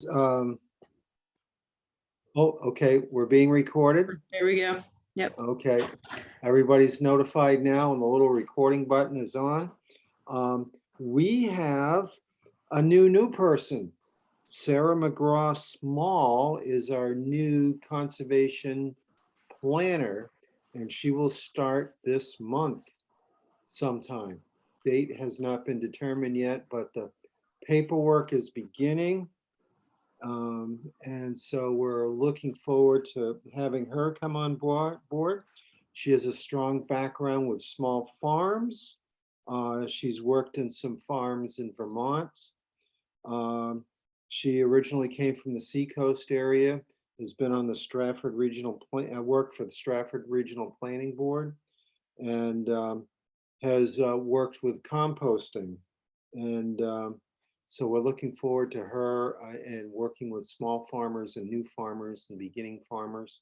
Um, oh, okay, we're being recorded. There we go. Yep. Okay, everybody's notified now and the little recording button is on. We have a new person. Sarah McGraw Small is our new conservation planner, and she will start this month sometime. Date has not been determined yet, but the paperwork is beginning. And so we're looking forward to having her come on board. She has a strong background with small farms. She's worked in some farms in Vermont. Um, she originally came from the Seacoast area, has been on the Stratford Regional worked for the Stratford Regional Planning Board, and has worked with composting. And so we're looking forward to her and working with small farmers and new farmers and beginning farmers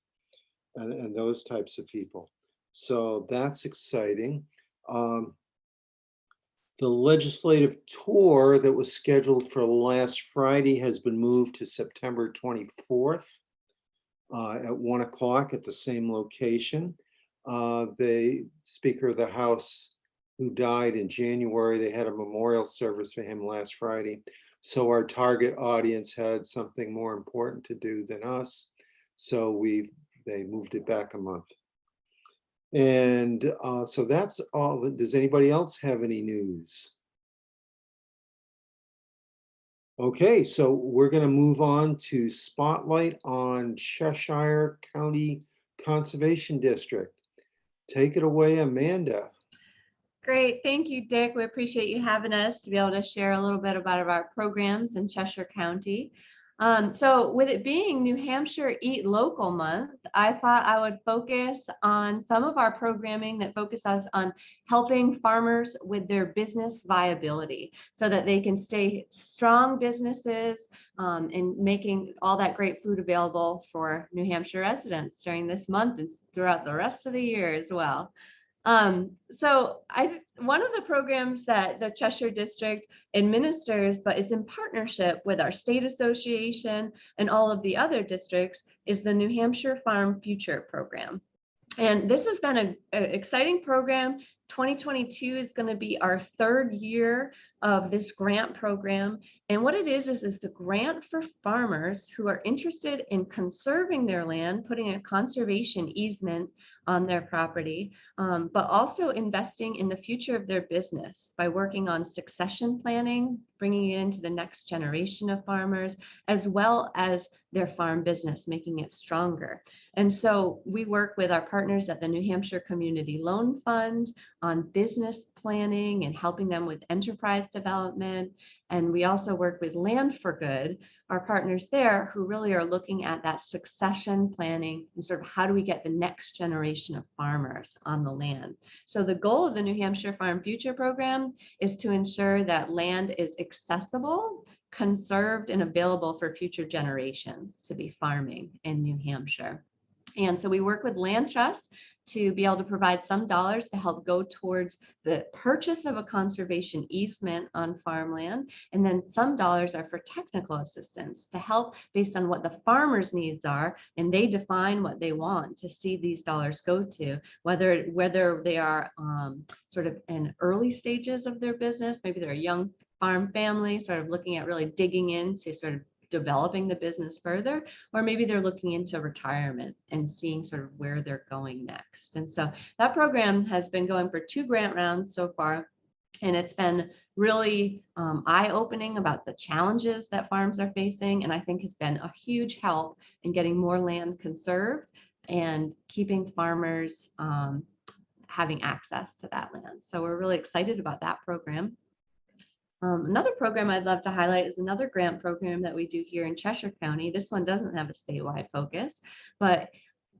and those types of people. So that's exciting. The legislative tour that was scheduled for last Friday has been moved to September 24th at 1 o'clock at the same location. The Speaker of the House, who died in January, they had a memorial service for him last Friday. So our target audience had something more important to do than us. So they moved it back a month. And so that's all. Does anybody else have any news? Okay, so we're going to move on to Spotlight on Cheshire County Conservation District. Take it away, Amanda. Great. Thank you, Dick. We appreciate you having us to be able to share a little bit about our programs in Cheshire County. So with it being New Hampshire Eat Local Month, I thought I would focus on some of our programming that focuses on helping farmers with their business viability so that they can stay strong businesses and making all that great food available for New Hampshire residents during this month and throughout the rest of the year as well. One of the programs that the Cheshire District administers, but is in partnership with our state association and all of the other districts, is the New Hampshire Farm Future Program. And this has been an exciting program. 2022 is going to be our third year of this grant program. And what it is the grant for farmers who are interested in conserving their land, putting a conservation easement on their property, but also investing in the future of their business by working on succession planning, bringing it into the next generation of farmers, as well as their farm business, making it stronger. And so we work with our partners at the New Hampshire Community Loan Fund on business planning and helping them with enterprise development. And we also work with Land for Good, our partners there, who really are looking at that succession planning and sort of how do we get the next generation of farmers on the land. So the goal of the New Hampshire Farm Future Program is to ensure that land is accessible, conserved, and available for future generations to be farming in New Hampshire. And so we work with Land Trust to be able to provide some dollars to help go towards the purchase of a conservation easement on farmland. And then some dollars are for technical assistance to help based on what the farmers' needs are. And they define what they want to see these dollars go to, whether they are sort of in early stages of their business, maybe they're a young farm family, sort of looking at really digging into sort of developing the business further, or maybe they're looking into retirement and seeing sort of where they're going next. And so that program has been going for 2 grant rounds so far, and it's been really eye-opening about the challenges that farms are facing, and I think has been a huge help in getting more land conserved and keeping farmers having access to that land. So we're really excited about that program. Another program I'd love to highlight is another grant program that we do here in Cheshire County. This one doesn't have a statewide focus, but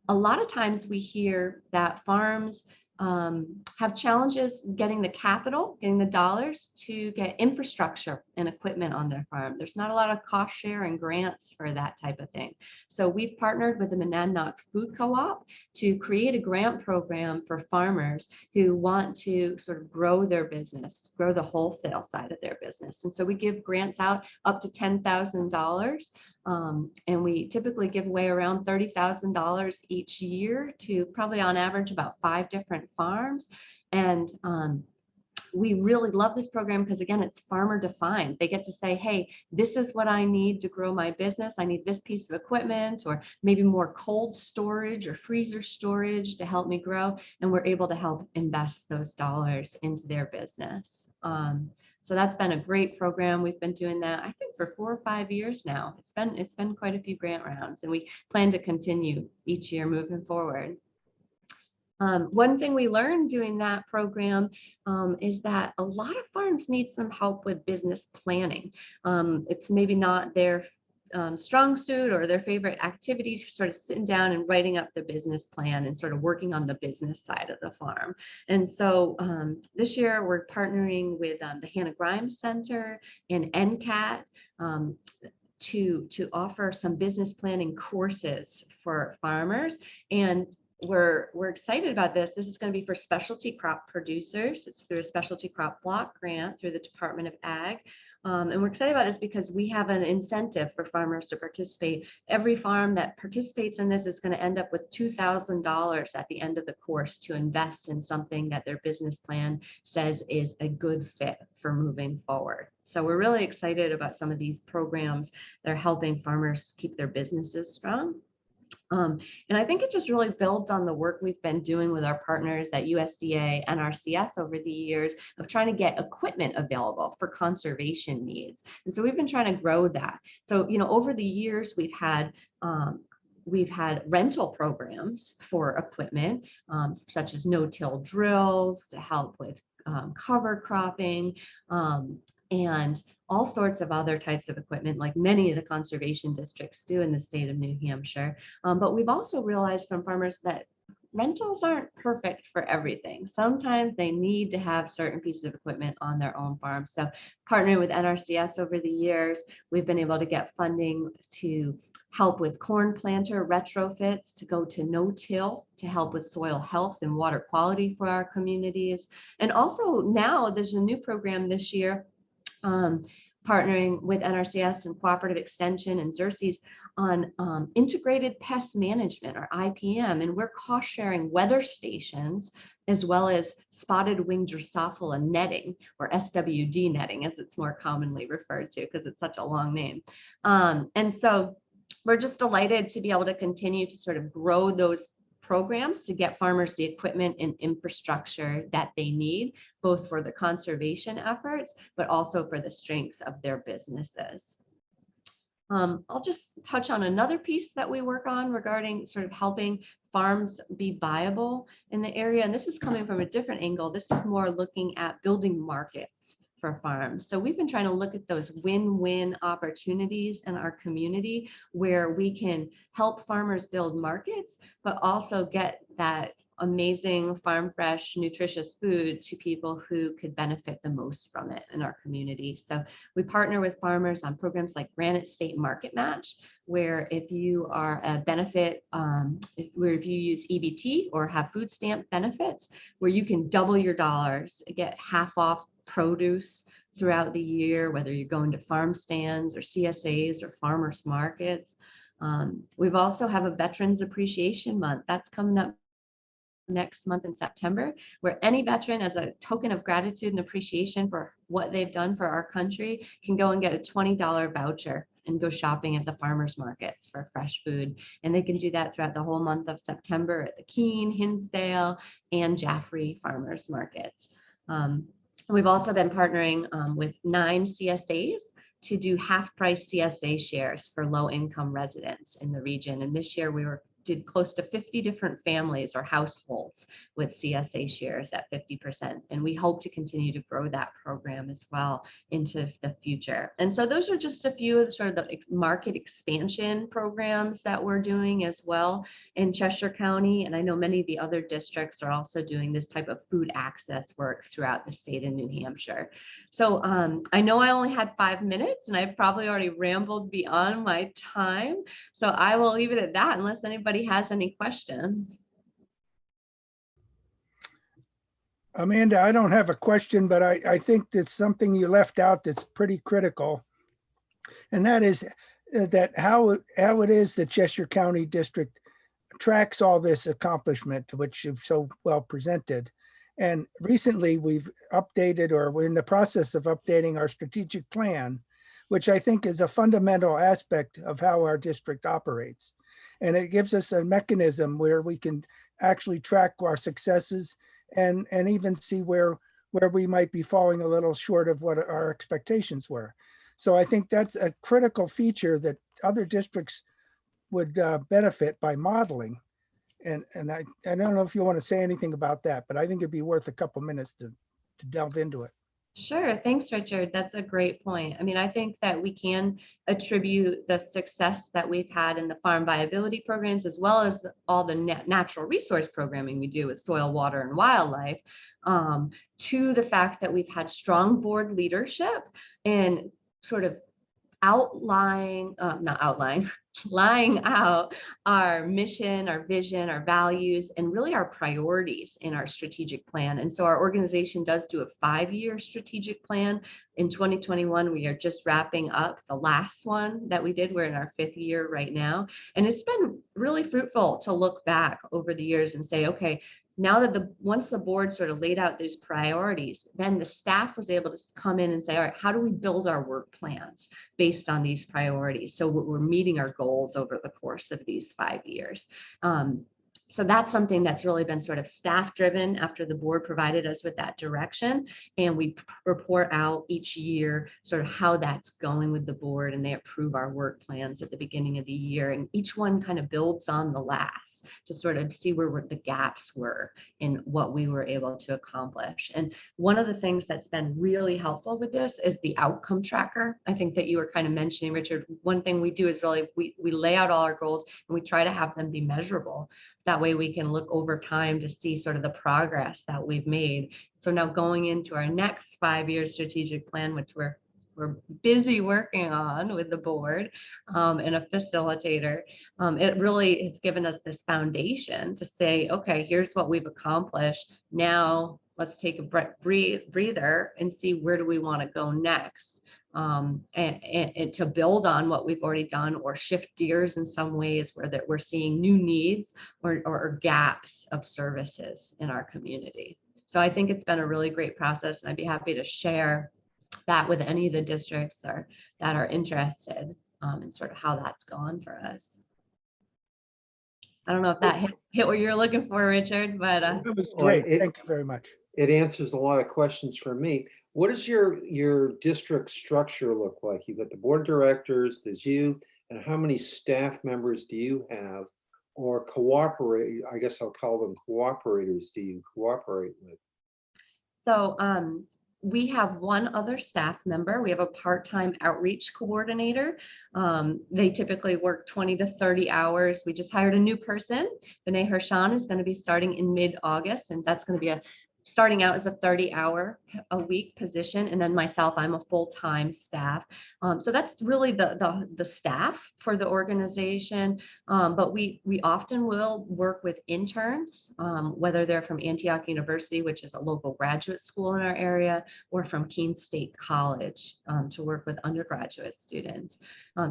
a lot of times we hear that farms have challenges getting the capital, getting the dollars to get infrastructure and equipment on their farm. There's not a lot of cost share and grants for that type of thing. So we've partnered with the Monadnock Food Co-op to create a grant program for farmers who want to sort of grow their business, grow the wholesale side of their business. And so we give grants out up to $10,000. And we typically give away around $30,000 each year to probably on average about 5 different farms. And we really love this program because, again, it's farmer defined. They get to say, hey, this is what I need to grow my business. I need this piece of equipment, or maybe more cold storage or freezer storage to help me grow. And we're able to help invest those dollars into their business. So that's been a great program. We've been doing that, I think, for 4 or 5 years now. It's been quite a few grant rounds, and we plan to continue each year moving forward. One thing we learned doing that program is that a lot of farms need some help with business planning. It's maybe not their strong suit or their favorite activity, sort of sitting down and writing up the business plan and sort of working on the business side of the farm. And so this year we're partnering with the Hannah Grimes Center and NCAT to offer some business planning courses for farmers. And we're excited about this. This is going to be for specialty crop producers. It's through a specialty crop block grant through the Department of Ag. And we're excited about this because we have an incentive for farmers to participate. Every farm that participates in this is going to end up with $2,000 at the end of the course to invest in something that their business plan says is a good fit for moving forward. So we're really excited about some of these programs that are helping farmers keep their businesses strong. And I think it just really builds on the work we've been doing with our partners at USDA and NRCS over the years of trying to get equipment available for conservation needs. And so we've been trying to grow that. So, over the years, we've had rental programs for equipment, such as no-till drills to help with cover cropping, and all sorts of other types of equipment, like many of the conservation districts do in the state of New Hampshire. But we've also realized from farmers that rentals aren't perfect for everything. Sometimes they need to have certain pieces of equipment on their own farm. So partnering with NRCS over the years, we've been able to get funding to help with corn planter retrofits, to go to no-till, to help with soil health and water quality for our communities. And also now there's a new program this year, partnering with NRCS and Cooperative Extension and Xerces on integrated pest management, or IPM, and we're cost sharing weather stations as well as spotted wing Drosophila netting, or SWD netting as it's more commonly referred to because it's such a long name. And so we're just delighted to be able to continue to sort of grow those programs to get farmers the equipment and infrastructure that they need, both for the conservation efforts, but also for the strength of their businesses. I'll just touch on another piece that we work on regarding sort of helping farms be viable in the area. And this is coming from a different angle. This is more looking at building markets for farms. So we've been trying to look at those win-win opportunities in our community where we can help farmers build markets, but also get that amazing farm fresh, nutritious food to people who could benefit the most from it in our community. So we partner with farmers on programs like Granite State Market Match, where if you are a benefit, if you use EBT or have food stamp benefits, where you can double your dollars, get half off produce throughout the year, whether you're going to farm stands or CSAs or farmers markets. We've also have a Veterans Appreciation Month that's coming up next month in September, where any veteran, as a token of gratitude and appreciation for what they've done for our country, can go and get a $20 voucher and go shopping at the farmers markets for fresh food. And they can do that throughout the whole month of September at the Keene, Hinsdale, and Jaffrey farmers markets. We've also been partnering with 9 CSAs to do half price CSA shares for low income residents in the region. And this year we were did close to 50 different families or households with CSA shares at 50%. And we hope to continue to grow that program as well into the future. And so those are just a few of the sort of the market expansion programs that we're doing as well in Cheshire County. And I know many of the other districts are also doing this type of food access work throughout the state of New Hampshire. So I know I only had 5 minutes and I've probably already rambled beyond my time. So I will leave it at that unless anybody has any questions. Amanda, I don't have a question, but I think that's something you left out that's pretty critical. And that is that how it is that Cheshire County District tracks all this accomplishment, which you've so well presented. And recently we've updated, or we're in the process of updating, our strategic plan, which I think is a fundamental aspect of how our district operates. And it gives us a mechanism where we can actually track our successes and even see where we might be falling a little short of what our expectations were. So I think that's a critical feature that other districts would benefit by modeling. And I don't know if you want to say anything about that, but I think it'd be worth a couple minutes to delve into it. Sure. Thanks, Richard. That's a great point. I mean, I think that we can attribute the success that we've had in the farm viability programs, as well as all the natural resource programming we do with soil, water, and wildlife, to the fact that we've had strong board leadership and sort of lying out our mission, our vision, our values, and really our priorities in our strategic plan. And so our organization does do a 5-year strategic plan. In 2021, we are just wrapping up the last one that we did. We're in our 5th year right now. And it's been really fruitful to look back over the years and say, okay, now that once the board sort of laid out these priorities, then the staff was able to come in and say, all right, how do we build our work plans based on these priorities? So we're meeting our goals over the course of these 5 years. So that's something that's really been sort of staff driven after the board provided us with that direction. And we report out each year sort of how that's going with the board, and they approve our work plans at the beginning of the year. And each one kind of builds on the last to sort of see where the gaps were in what we were able to accomplish. And one of the things that's been really helpful with this is the outcome tracker. I think that you were kind of mentioning, Richard. One thing we do is really we lay out all our goals and we try to have them be measurable. That way we can look over time to see sort of the progress that we've made. So now going into our next 5-year strategic plan, which we're busy working on with the board and a facilitator, it really has given us this foundation to say, okay, here's what we've accomplished. Now let's take a breather and see where do we want to go next. And to build on what we've already done or shift gears in some ways where that we're seeing new needs or gaps of services in our community. So I think it's been a really great process, and I'd be happy to share that with any of the districts that are interested in sort of how that's gone for us. I don't know if that hit what you're looking for, Richard, but It was great. Thank you very much. It answers a lot of questions for me. What does your district structure look like? You've got the board of directors, there's you, and how many staff members do you have, or cooperate? I guess I'll call them cooperators. Do you cooperate with? So we have one other staff member. We have a part-time outreach coordinator. They typically work 20 to 30 hours. We just hired a new person. Vinay Hershan is going to be starting in mid-August, and that's going to be starting out as a 30-hour-a-week position. And then myself, I'm a full-time staff. So that's really the staff for the organization. But we often will work with interns, whether they're from Antioch University, which is a local graduate school in our area, or from Keene State College to work with undergraduate students.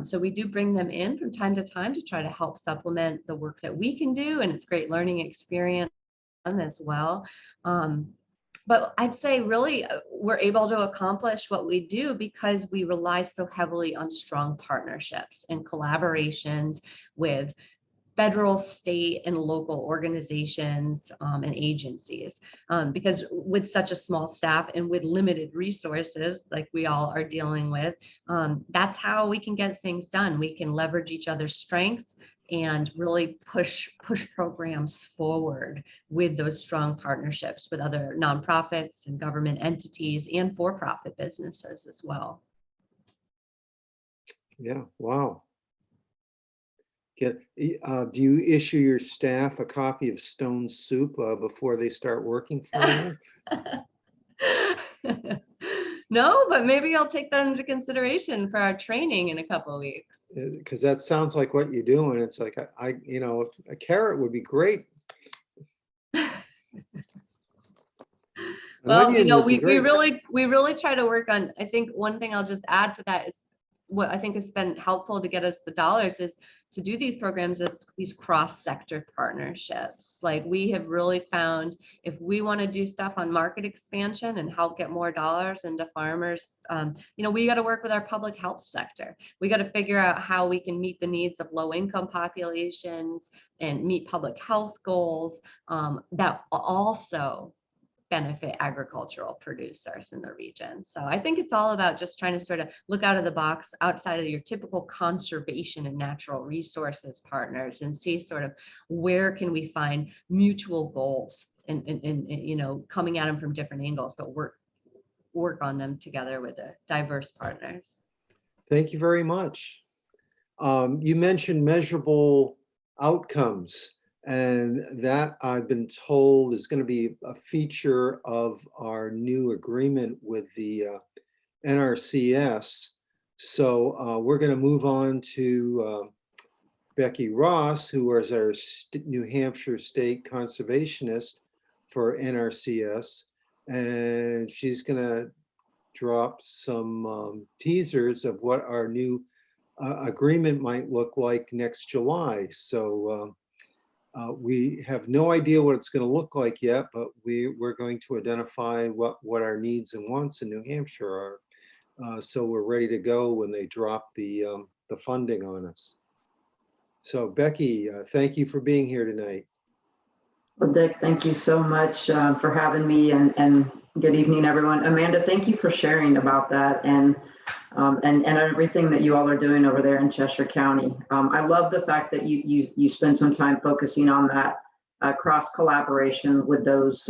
So we do bring them in from time to time to try to help supplement the work that we can do. And it's a great learning experience as well. But I'd say really we're able to accomplish what we do because we rely so heavily on strong partnerships and collaborations with federal, state, and local organizations and agencies. Because with such a small staff and with limited resources like we all are dealing with, that's how we can get things done. We can leverage each other's strengths and really push programs forward with those strong partnerships with other nonprofits and government entities and for-profit businesses as well. Yeah, wow. Do you issue your staff a copy of Stone Soup before they start working for you? No, but maybe I'll take that into consideration for our training in a couple of weeks. Because that sounds like what you do, and it's like a carrot would be great. An Well, onion would be we great. really try to work on, I think one thing I'll just add to that is what I think has been helpful to get us the dollars is to do these programs as these cross-sector partnerships. Like we have really found if we want to do stuff on market expansion and help get more dollars into farmers, we got to work with our public health sector. We got to figure out how we can meet the needs of low-income populations and meet public health goals that also benefit agricultural producers in the region. So I think it's all about just trying to sort of look out of the box outside of your typical conservation and natural resources partners and see sort of where can we find mutual goals and coming at them from different angles, but work on them together with the diverse partners. Thank you very much. You mentioned measurable outcomes. And that I've been told is going to be a feature of our new agreement with the NRCS. So we're going to move on to Becky Ross, who is our New Hampshire State Conservationist for NRCS. And she's going to drop some teasers of what our new agreement might look like next July. So we have no idea what it's going to look like yet, but we're going to identify what our needs and wants in New Hampshire are. So we're ready to go when they drop the funding on us. So Becky, thank you for being here tonight. Well, Dick, thank you so much for having me, and good evening, everyone. Amanda, thank you for sharing about that and everything that you all are doing over there in Cheshire County. I love the fact that you spend some time focusing on that cross collaboration with those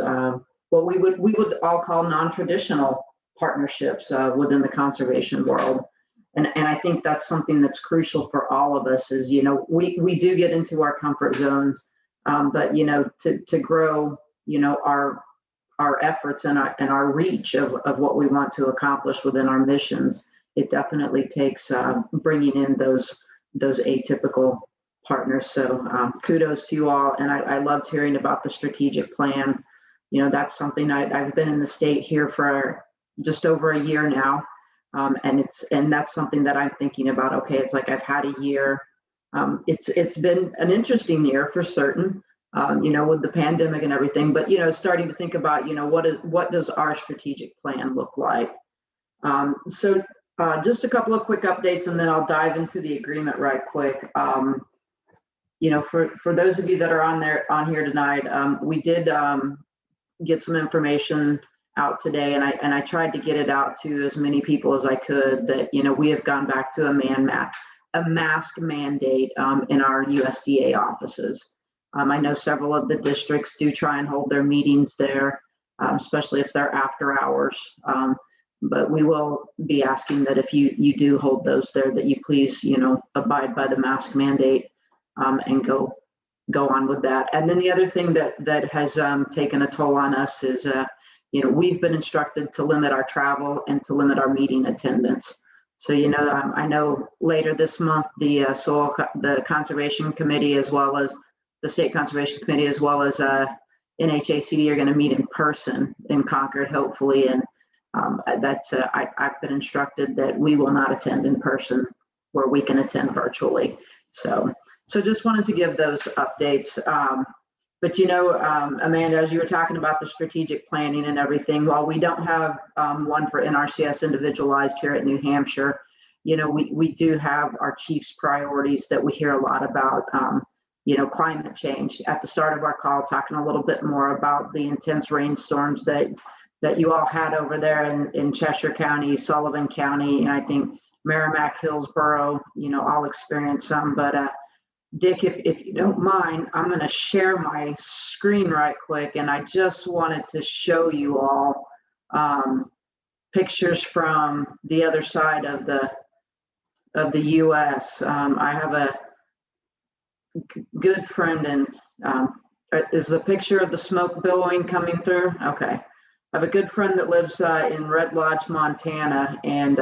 what we would all call non-traditional partnerships within the conservation world. And I think that's something that's crucial for all of us is, we do get into our comfort zones, but, to grow, our efforts and our reach of what we want to accomplish within our missions, it definitely takes bringing in those atypical partners. So kudos to you all. And I loved hearing about the strategic plan. That's something I've been in the state here for just over a year now. And that's something that I'm thinking about. Okay, it's like I've had a year. It's been an interesting year for certain, with the pandemic and everything, but, starting to think about, what does our strategic plan look like? So just a couple of quick updates, and then I'll dive into the agreement right quick. For those of you that are on here tonight, we did get some information out today, and I tried to get it out to as many people as I could that, we have gone back to a mask mandate in our USDA offices. I know several of the districts do try and hold their meetings there, especially if they're after hours. But we will be asking that if you do hold those there, that you please, abide by the mask mandate and go on with that. And then the other thing that has taken a toll on us is, we've been instructed to limit our travel and to limit our meeting attendance. So, I know later this month, the Conservation Committee, as well as the State Conservation Committee, as well as NHACD are going to meet in person in Concord, hopefully. And I've been instructed that we will not attend in person, where we can attend virtually. So just wanted to give those updates. But Amanda, as you were talking about the strategic planning and everything, while we don't have one for NRCS individualized here at New Hampshire, we do have our chief's priorities that we hear a lot about. Climate change. At the start of our call, talking a little bit more about the intense rainstorms that you all had over there in Cheshire County, Sullivan County, and I think Merrimack, Hillsborough, all experienced some, but Dick, if you don't mind, I'm going to share my screen right quick, and I just wanted to show you all pictures from the other side of the U.S. I have a good friend, and is the picture of the smoke billowing coming through? Okay. I have a good friend that lives in Red Lodge, Montana, and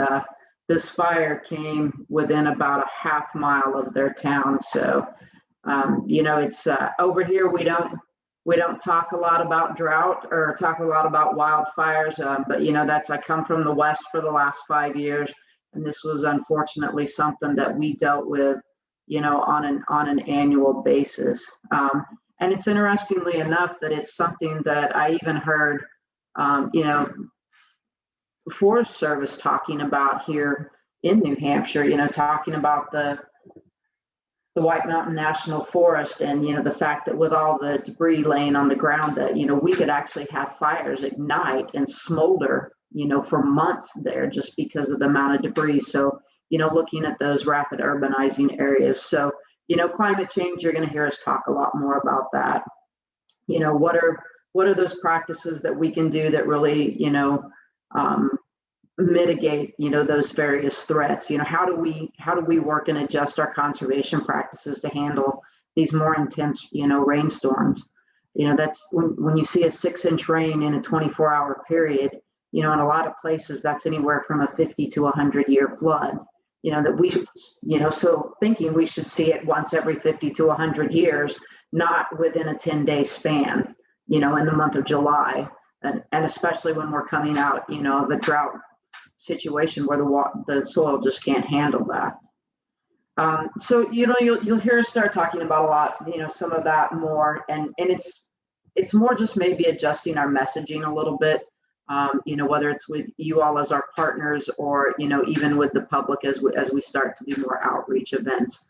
this fire came within about a half mile of their town. So, it's over here. We don't talk a lot about drought or talk a lot about wildfires, but I come from the West for the last 5 years, and this was unfortunately something that we dealt with, on an annual basis. And it's interestingly enough that it's something that I even heard, Forest Service talking about here in New Hampshire, talking about the White Mountain National Forest, and the fact that with all the debris laying on the ground that we could actually have fires ignite and smolder for months there just because of the amount of debris. So looking at those rapid urbanizing areas. So climate change, you're going to hear us talk a lot more about that. What are those practices that we can do that really mitigate those various threats? How do we work and adjust our conservation practices to handle these more intense rainstorms? That's when you see a 6-inch rain in a 24-hour period, in a lot of places that's anywhere from a 50 to 100-year flood. That we should, so thinking we should see it once every 50 to 100 years, not within a 10-day span, in the month of July, and especially when we're coming out, of a drought situation where the soil just can't handle that. So you'll hear us start talking about a lot, some of that more, and it's more just maybe adjusting our messaging a little bit, whether it's with you all as our partners or even with the public as we start to do more outreach events.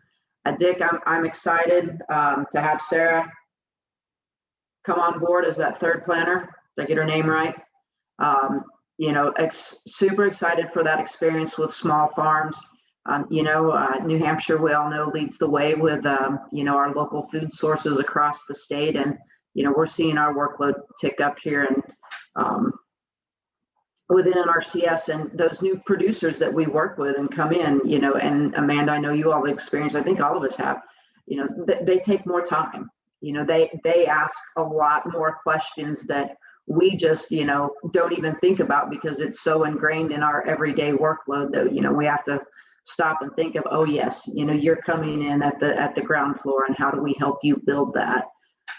Dick, I'm excited to have Sarah come on board as that third planner. Did I get her name right? Super excited for that experience with small farms. New Hampshire, we all know, leads the way with, our local food sources across the state. And, we're seeing our workload tick up here and within NRCS, and those new producers that we work with and come in, and Amanda, I know you all have experience, I think all of us have, they take more time. They ask a lot more questions that we just, don't even think about because it's so ingrained in our everyday workload that, we have to stop and think of, oh yes, you're coming in at the ground floor, and how do we help you build that?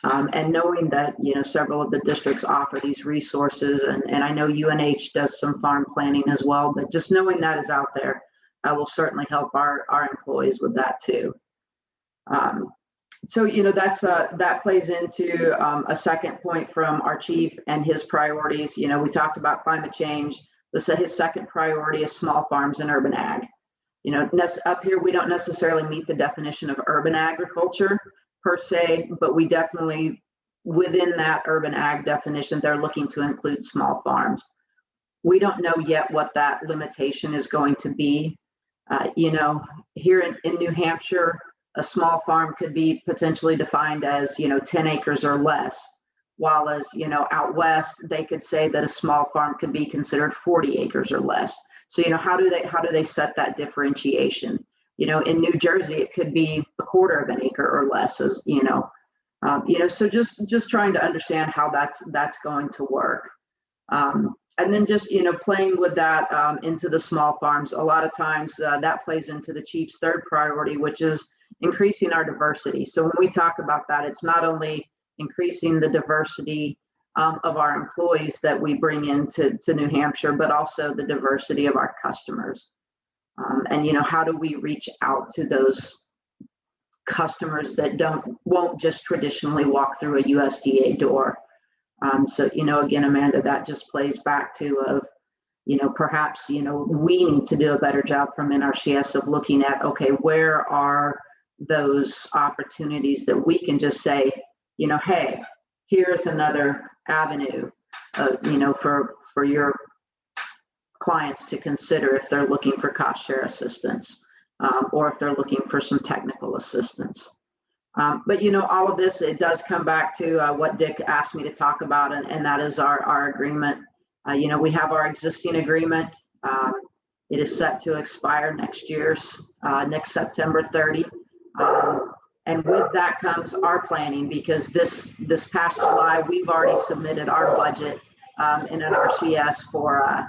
And knowing that, several of the districts offer these resources, and I know UNH does some farm planning as well, but just knowing that is out there, I will certainly help our employees with that too. So, that plays into a second point from our chief and his priorities. We talked about climate change. His second priority is small farms and urban ag. Up here, we don't necessarily meet the definition of urban agriculture per se, but we definitely, within that urban ag definition, they're looking to include small farms. We don't know yet what that limitation is going to be. Here in New Hampshire, a small farm could be potentially defined as, 10 acres or less, while as, out west, they could say that a small farm could be considered 40 acres or less. So, how do they set that differentiation? In New Jersey, it could be a quarter of an acre or less, as so just trying to understand how that's going to work. And then just, playing with that into the small farms, a lot of times that plays into the chief's third priority, which is increasing our diversity. So when we talk about that, it's not only increasing the diversity of our employees that we bring into New Hampshire, but also the diversity of our customers. And how do we reach out to those customers that won't just traditionally walk through a USDA door? So again, Amanda, that just plays back to perhaps we need to do a better job from NRCS of looking at, okay, where are those opportunities that we can just say, hey, here's another avenue, for your clients to consider if they're looking for cost share assistance, or if they're looking for some technical assistance. But all of this, it does come back to what Dick asked me to talk about, and that is our agreement. We have our existing agreement. It is set to expire next September 30. And with that comes our planning, because this past July, we've already submitted our budget in an RCS for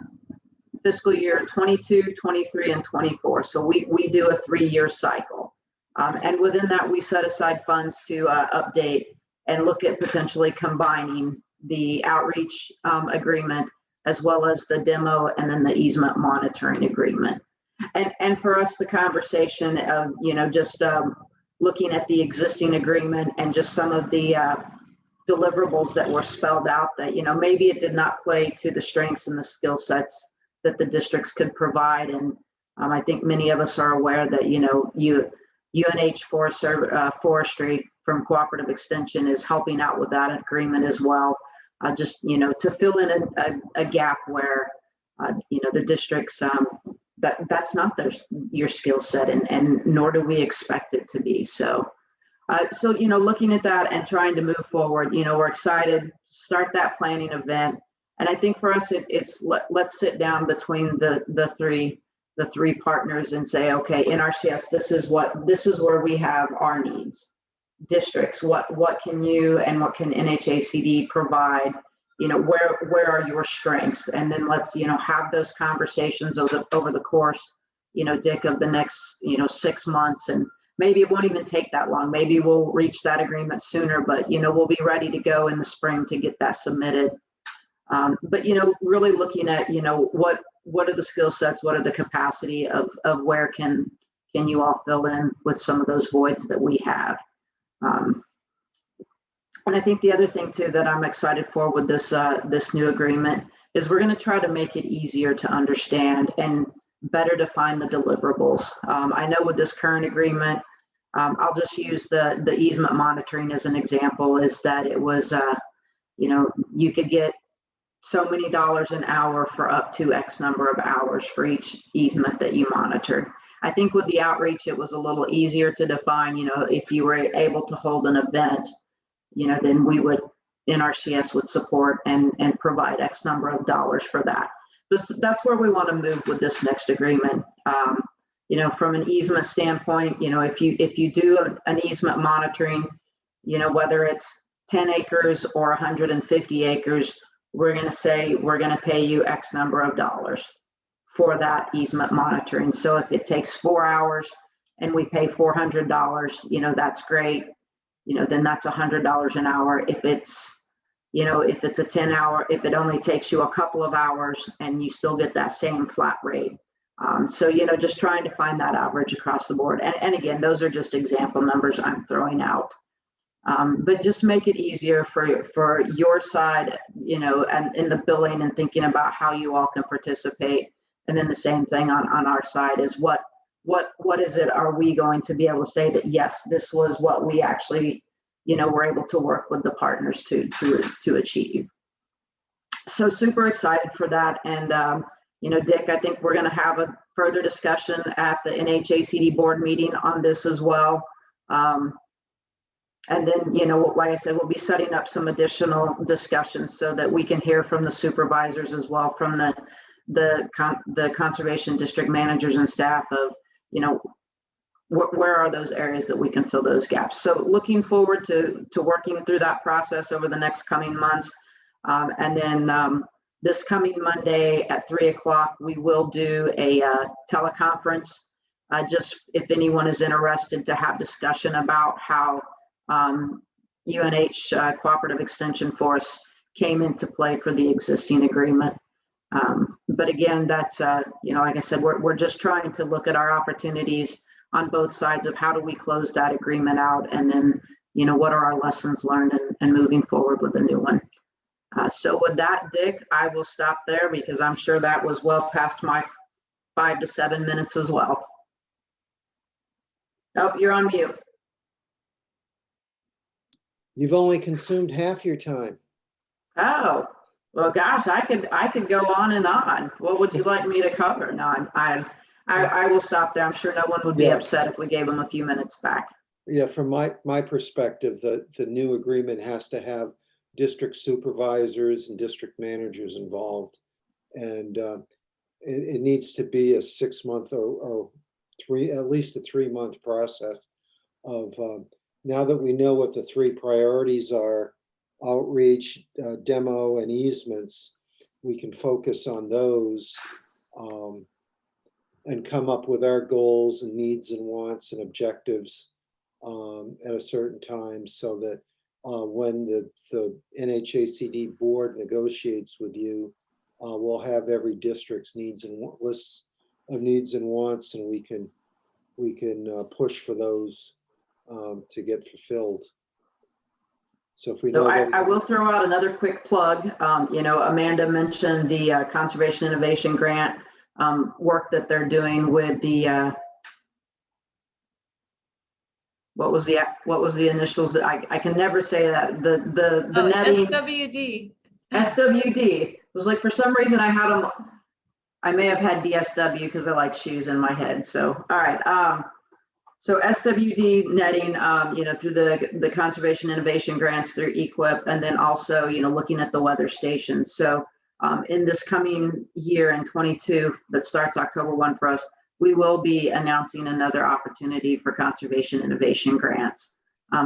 fiscal year 22, 23, and 24. So we do a 3-year cycle. And within that, we set aside funds to update and look at potentially combining the outreach agreement as well as the demo and then the easement monitoring agreement. And for us, the conversation of, just looking at the existing agreement and just some of the deliverables that were spelled out that, maybe it did not play to the strengths and the skill sets that the districts could provide. And I think many of us are aware that, UNH Forestry from Cooperative Extension is helping out with that agreement as well. Just, to fill in a gap where, the districts, that's not your skill set, and nor do we expect it to be. So, looking at that and trying to move forward, we're excited, start that planning event. And I think for us, let's sit down between the three partners and say, okay, in RCS, this is where we have our needs. Districts, what can you and what can NHACD provide? Where are your strengths? And then let's, have those conversations over the course, Dick, of the next, 6 months. And maybe it won't even take that long. Maybe we'll reach that agreement sooner, but, we'll be ready to go in the spring to get that submitted. But, really looking at, what are the skill sets? What are the capacity of where can you all fill in with some of those voids that we have? And I think the other thing too that I'm excited for with this new agreement is we're going to try to make it easier to understand and better define the deliverables. I know with this current agreement, I'll just use the easement monitoring as an example, is that it was, you could get so many dollars an hour for up to X number of hours for each easement that you monitored. I think with the outreach, it was a little easier to define, if you were able to hold an event, then we would, NRCS would support and provide X number of dollars for that. That's where we want to move with this next agreement. From an easement standpoint, if you do an easement monitoring, whether it's 10 acres or 150 acres, we're going to say we're going to pay you X number of dollars for that easement monitoring. So if it takes 4 hours and we pay $400, that's great. Then that's $100 an hour. If it's, if it's a 10-hour, if it only takes you a couple of hours and you still get that same flat rate. So, just trying to find that average across the board. And again, those are just example numbers I'm throwing out. But just make it easier for your side, and in the billing and thinking about how you all can participate. And then the same thing on our side is what is it, are we going to be able to say that, yes, this was what we actually, were able to work with the partners to achieve. So super excited for that. And, Dick, I think we're going to have a further discussion at the NHACD board meeting on this as well. And then, like I said, we'll be setting up some additional discussions so that we can hear from the supervisors as well, from the conservation district managers and staff of, where are those areas that we can fill those gaps. So looking forward to working through that process over the next coming months. And then this coming Monday at 3:00, we will do a teleconference, just if anyone is interested to have discussion about how UNH Cooperative Extension Force came into play for the existing agreement. But again, that's, like I said, we're just trying to look at our opportunities on both sides of how do we close that agreement out, and then, what are our lessons learned and moving forward with the new one. So with that, Dick, I will stop there because I'm sure that was well past my 5 to 7 minutes as well. Oh, you're on mute. You've only consumed half your time. Oh, well, gosh, I could go on and on. What would you like me to cover? No, I will stop there. I'm sure no one would be Yeah. upset if we gave them a few minutes back. Yeah, from my perspective, the new agreement has to have district supervisors and district managers involved. And it needs to be a 6 month or at least a 3 month process of, now that we know what the three priorities are, outreach, demo, and easements, we can focus on those and come up with our goals and needs and wants and objectives at a certain time, so that when the NHACD board negotiates with you, we'll have every district's needs and lists of needs and wants, and we can push for those to get fulfilled. So if we know So those I will throw out another quick plug. You know, Amanda mentioned the Conservation Innovation Grant work that they're doing with the what was the initials that I can never say that the netting SWD. SWD. It was like, for some reason I had them. I may have had DSW because I like shoes in my head. So all right. So SWD netting, you know, through the Conservation Innovation Grants through EQIP, and then also, you know, looking at the weather stations. So in this coming year in 22, that starts October 1 for us, we will be announcing another opportunity for Conservation Innovation Grants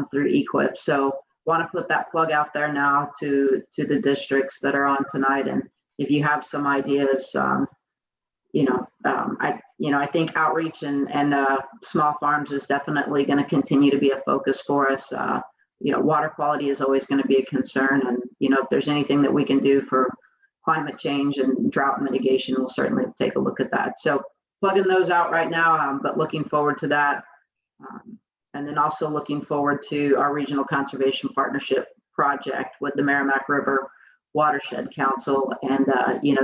through EQIP. So want to put that plug out there now to the districts that are on tonight. And if you have some ideas, I think outreach and small farms is definitely going to continue to be a focus for us. Water quality is always going to be a concern, and if there's anything that we can do for climate change and drought mitigation, we'll certainly take a look at that. So plugging those out right now, but looking forward to that, and then also looking forward to our regional conservation partnership project with the Merrimack River Watershed Council, and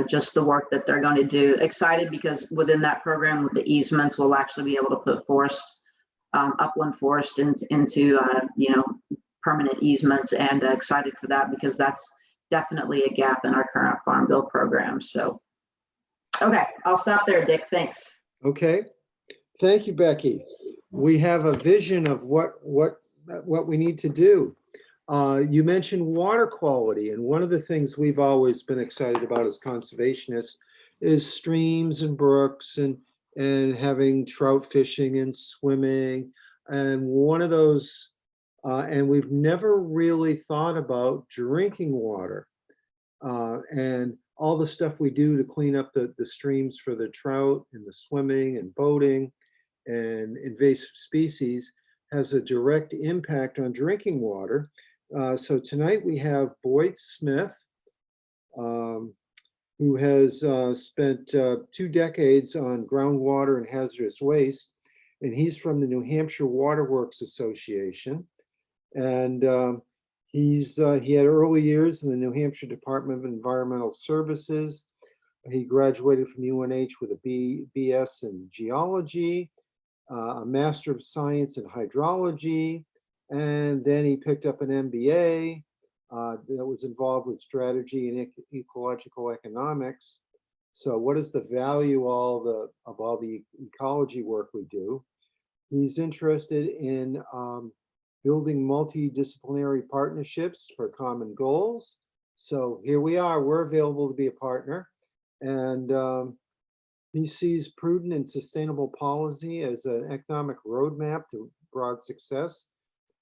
just the work that they're going to do. Excited because within that program with the easements, we'll actually be able to put upland forest into permanent easements, and excited for that because that's definitely a gap in our current Farm Bill program. So, okay, I'll stop there, Dick. Thanks. Okay, thank you, Becky. We have a vision of what we need to do. You mentioned water quality, and one of the things we've always been excited about as conservationists is streams and brooks and having trout fishing and swimming. And one of those, and we've never really thought about drinking water and all the stuff we do to clean up the streams for the trout and the swimming and boating and invasive species has a direct impact on drinking water. So tonight we have Boyd Smith, who has spent 2 decades on groundwater and hazardous waste, and he's from the New Hampshire Waterworks Association. And he had early years in the New Hampshire Department of Environmental Services. He graduated from UNH with a BS in geology, a Master of Science in hydrology, and then he picked up an MBA that was involved with strategy and ecological economics. So what is the value of all the ecology work we do? He's interested in building multidisciplinary partnerships for common goals. So here we are, we're available to be a partner. And he sees prudent and sustainable policy as an economic roadmap to broad success,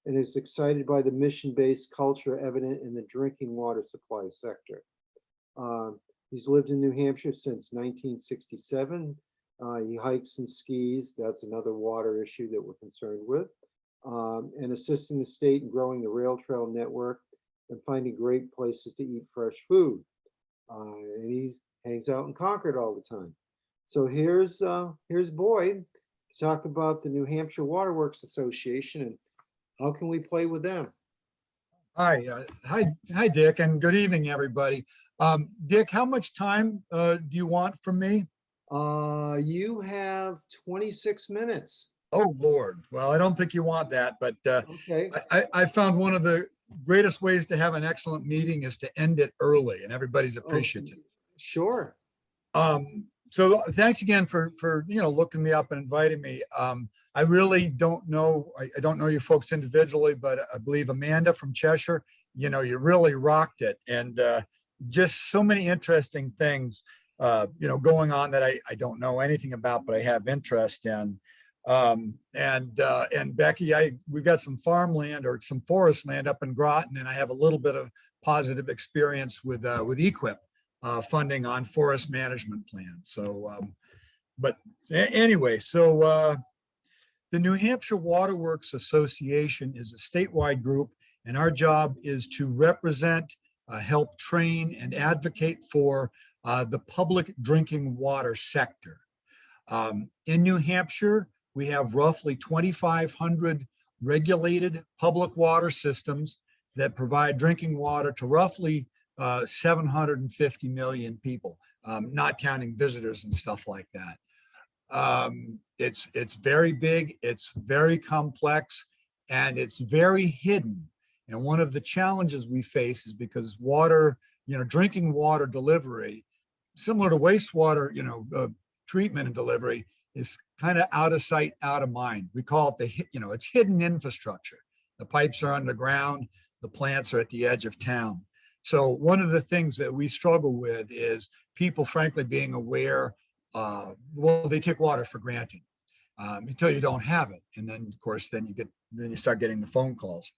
and is excited by the mission-based culture evident in the drinking water supply sector. He's lived in New Hampshire since 1967. He hikes and skis. That's another water issue that we're concerned with. And assisting the state in growing the rail trail network and finding great places to eat fresh food. And he hangs out in Concord all the time. So here's Boyd to talk about the New Hampshire Waterworks Association and how can we play with them? Hi, hi, Dick, and good evening, everybody. Dick, how much time do you want from me? You have 26 minutes. Oh, Lord. Well, I don't think you want that, but Okay. I found one of the greatest ways to have an excellent meeting is to end it early, and everybody's appreciative. Sure. So thanks again for looking me up and inviting me. I really don't know. I don't know you folks individually, but I believe Amanda from Cheshire, you really rocked it. And just so many interesting things, going on that I don't know anything about, but I have interest in. And Becky, we've got some farmland or some forest land up in Groton, and I have a little bit of positive experience with EQIP funding on forest management plans. So, but anyway, so the New Hampshire Waterworks Association is a statewide group, and our job is to represent, help train, and advocate for the public drinking water sector. In New Hampshire, we have roughly 2,500 regulated public water systems that provide drinking water to roughly 750 million people, not counting visitors and stuff like that. It's very big, it's very complex, and it's very hidden. And one of the challenges we face is because water, drinking water delivery, similar to wastewater, treatment and delivery, is kind of out of sight, out of mind. We call it it's hidden infrastructure. The pipes are underground, the plants are at the edge of town. So one of the things that we struggle with is people, frankly, being aware. They take water for granted until you don't have it, and then, of course, then you start getting the phone calls.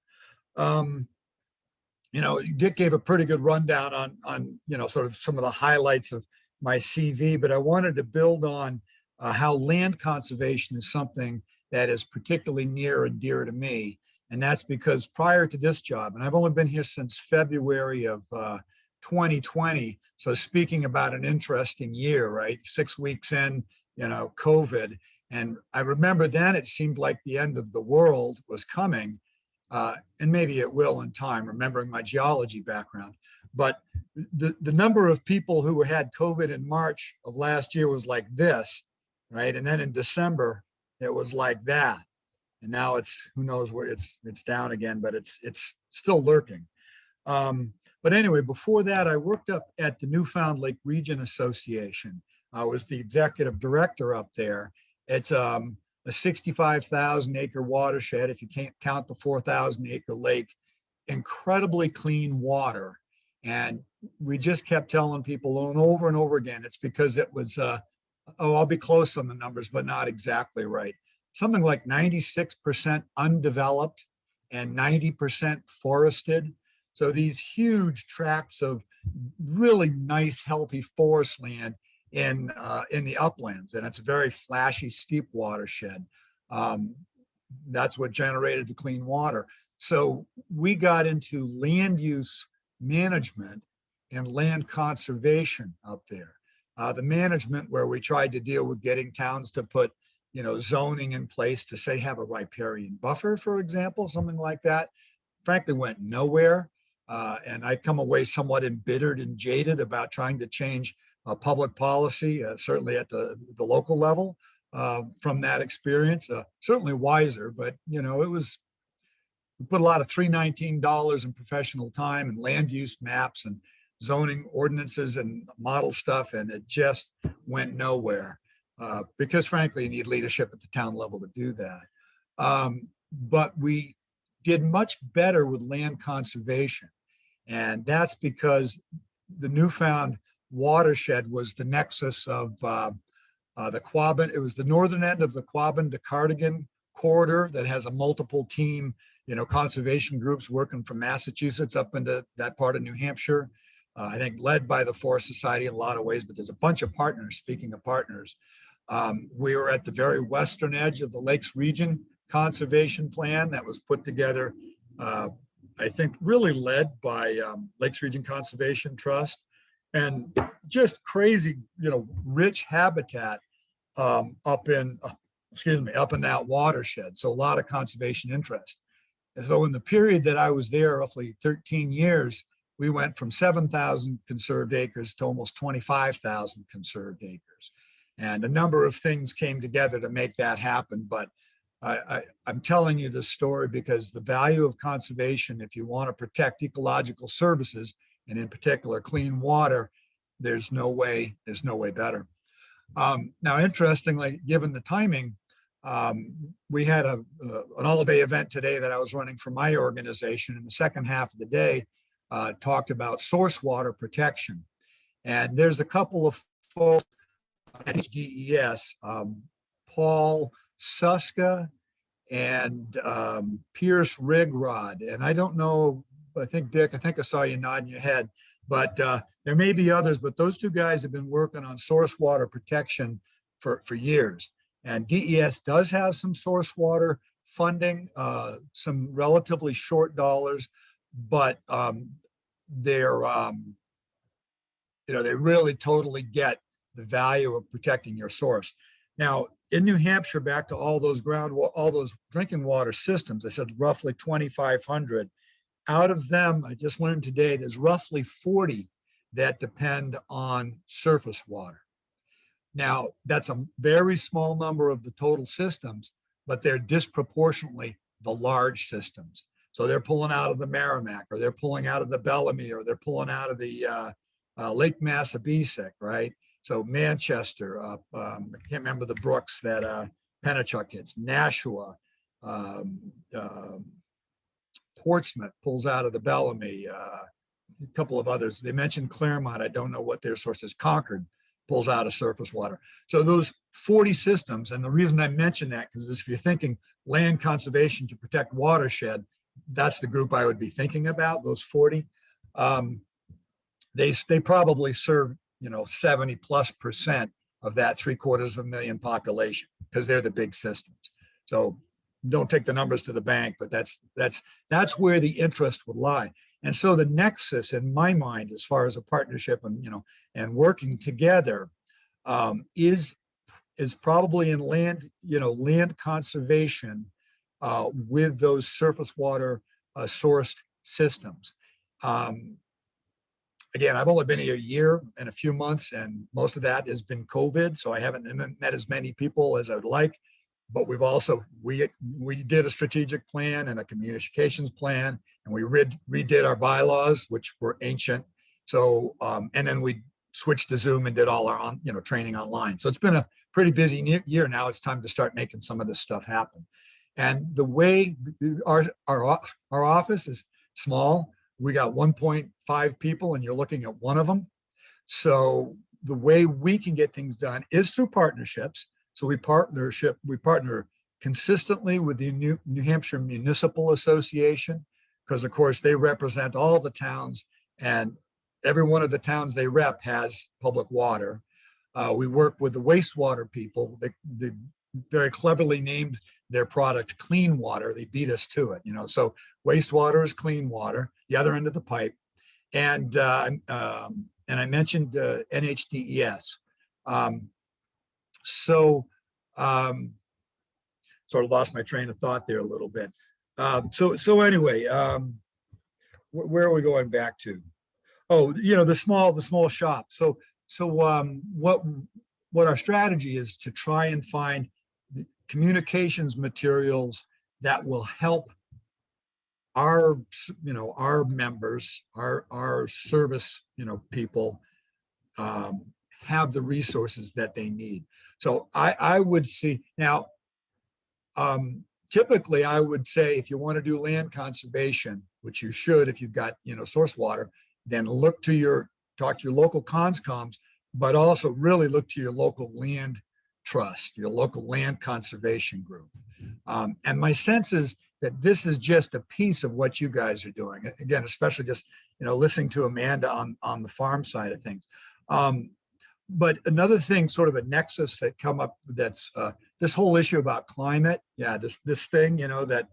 Dick gave a pretty good rundown on sort of some of the highlights of my CV, but I wanted to build on how land conservation is something that is particularly near and dear to me. And that's because prior to this job, and I've only been here since February of 2020. So speaking about an interesting year, right? 6 weeks in, COVID. And I remember then it seemed like the end of the world was coming. And maybe it will in time, remembering my geology background. But the number of people who had COVID in March of last year was like this, right? And then in December, it was like that. And now it's, who knows where it's down again, but it's still lurking. But anyway, before that, I worked up at the Newfound Lake Region Association. I was the executive director up there. It's a 65,000 acre watershed, if you can't count the 4,000 acre lake, incredibly clean water. And we just kept telling people over and over again, it's because it was, I'll be close on the numbers, but not exactly right. Something like 96% undeveloped and 90% forested. So these huge tracts of really nice, healthy forest land in the uplands, and it's a very flashy, steep watershed. That's what generated the clean water. So we got into land use management and land conservation up there. The management, where we tried to deal with getting towns to put, zoning in place to, say, have a riparian buffer, for example, something like that, frankly went nowhere. And I come away somewhat embittered and jaded about trying to change public policy, certainly at the local level, from that experience. Certainly wiser, but we put a lot of $319 in professional time and land use maps and zoning ordinances and model stuff, and it just went nowhere because, frankly, you need leadership at the town level to do that. But we did much better with land conservation, and that's because the Newfound watershed was the nexus of the Quabbin. It was the northern end of the Quabbin to Cardigan corridor that has a multiple team, conservation groups working from Massachusetts up into that part of New Hampshire. I think led by the Forest Society in a lot of ways, but there's a bunch of partners. Speaking of partners, we were at the very western edge of the Lakes Region Conservation Plan that was put together, I think really led by Lakes Region Conservation Trust, and just crazy, rich habitat up in that watershed. So a lot of conservation interest. And so in the period that I was there, roughly 13 years, we went from 7,000 conserved acres to almost 25,000 conserved acres. And a number of things came together to make that happen. But I'm telling you this story because the value of conservation, if you want to protect ecological services, and in particular clean water, there's no way better. Now, interestingly, given the timing, We had an all-day event today that I was running for my organization. In the second half of the day, talked about source water protection. And there's a couple of folks at HDES, Paul Suska and Pierce Rigrod. And I don't know, I think, Dick, I think I saw you nodding your head, but there may be others, but those two guys have been working on source water protection for years. And DES does have some source water funding, some relatively short dollars, but they're, they really totally get the value of protecting your source. Now, in New Hampshire, back to all those all those drinking water systems, I said roughly 2,500. Out of them, I just learned today, there's roughly 40 that depend on surface water. Now, that's a very small number of the total systems, but they're disproportionately the large systems. So they're pulling out of the Merrimack, or they're pulling out of the Bellamy, or they're pulling out of the Lake Massabesic, right? So Manchester, I can't remember the brooks that Pennachuck hits, Nashua, Portsmouth pulls out of the Bellamy, a couple of others. They mentioned Claremont. I don't know what their source is. Concord pulls out of surface water. So those 40 systems, and the reason I mention that, because if you're thinking land conservation to protect watershed, that's the group I would be thinking about, those 40. They probably serve 70+% of that 750,000 population, because they're the big systems. So don't take the numbers to the bank, but that's where the interest would lie. And so the nexus in my mind, as far as a partnership and working together, is probably in land conservation with those surface water sourced systems. Again, I've only been here a year and a few months, and most of that has been COVID, so I haven't met as many people as I would like. But we've also, we did a strategic plan and a communications plan, and we redid our bylaws, which were ancient. So, and then we switched to Zoom and did all our training online. So it's been a pretty busy year. Now it's time to start making some of this stuff happen. And the way our office is small, we got 1.5 people, and you're looking at one of them. So the way we can get things done is through partnerships. So we partner consistently with the New Hampshire Municipal Association, because of course they represent all the towns, and every one of the towns they rep has public water. We work with the wastewater people. They very cleverly named their product Clean Water. They beat us to it, So wastewater is clean water, the other end of the pipe. And I mentioned NHDES. Sort of lost my train of thought there a little bit. So anyway, where are we going back to? Oh, the small shop. So what our strategy is to try and find communications materials that will help our members, our service, people have the resources that they need. So I would see now, typically I would say, if you want to do land conservation, which you should, if you've got, source water, then talk to your local conscoms, but also really look to your local land trust, your local land conservation group. And my sense is that this is just a piece of what you guys are doing. Again, especially just, listening to Amanda on the farm side of things. But another thing, sort of a nexus that come up, that's this whole issue about climate. Yeah, this thing, that,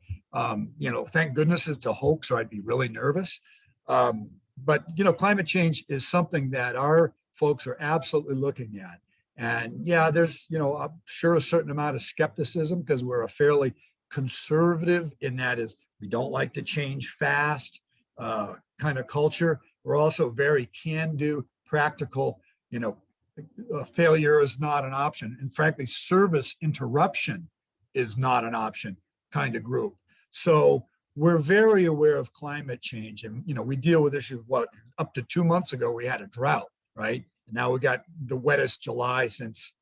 thank goodness it's a hoax, or I'd be really nervous. But, climate change is something that our folks are absolutely looking at. And yeah, there's, I'm sure a certain amount of skepticism, because we're a fairly conservative, in that is we don't like to change fast kind of culture. We're also very can-do, practical, failure is not an option. And frankly, service interruption is not an option kind of group. So we're very aware of climate change. And, we deal with issues, up to 2 months ago, we had a drought, right? And now we got the wettest July since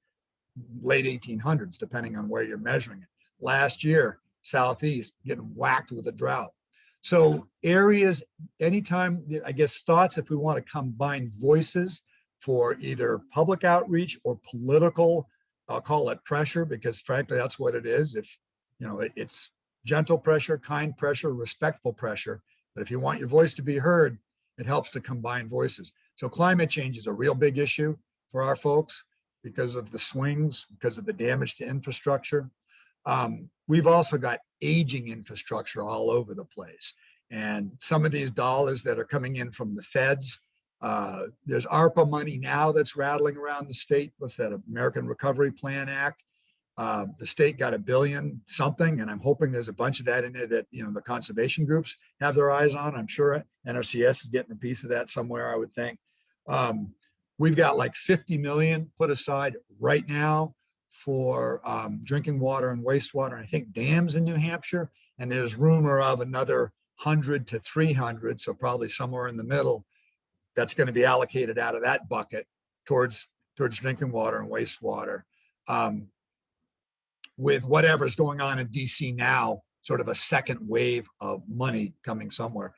late 1800s, depending on where you're measuring it. Last year, Southeast getting whacked with a drought. So areas, anytime, I guess, thoughts, if we want to combine voices for either public outreach or political, I'll call it pressure, because frankly, that's what it is. If, it's gentle pressure, kind pressure, respectful pressure. But if you want your voice to be heard, it helps to combine voices. So climate change is a real big issue for our folks because of the swings, because of the damage to infrastructure. We've also got aging infrastructure all over the place. And some of these dollars that are coming in from the feds, there's ARPA money now that's rattling around the state. What's that, American Recovery Plan Act? The state got $1 billion something, and I'm hoping there's a bunch of that in there that, the conservation groups have their eyes on. I'm sure NRCS is getting a piece of that somewhere, I would think. We've got like 50 million put aside right now for drinking water and wastewater, and I think dams in New Hampshire, and there's rumor of another 100 to 300, so probably somewhere in the middle, that's going to be allocated out of that bucket towards drinking water and wastewater. With whatever's going on in DC now, sort of a second wave of money coming somewhere.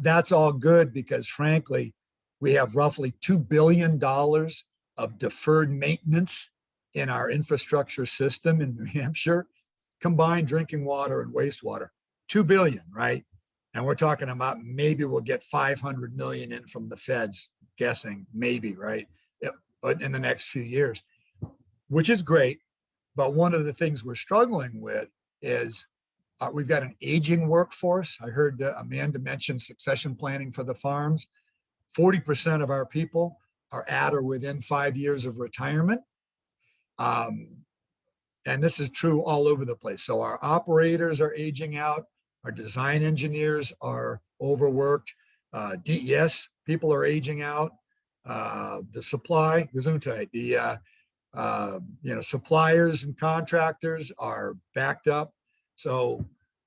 That's all good because frankly, we have roughly $2 billion of deferred maintenance in our infrastructure system in New Hampshire, combined drinking water and wastewater. 2 billion, right? And we're talking about maybe we'll get 500 million in from the feds, guessing, maybe, right? In the next few years, which is great. But one of the things we're struggling with is we've got an aging workforce. I heard Amanda mention succession planning for the farms. 40% of our people are at or within 5 years of retirement. And this is true all over the place. So our operators are aging out. Our design engineers are overworked. DES people are aging out. The supply, Gesundheit, suppliers and contractors are backed up. So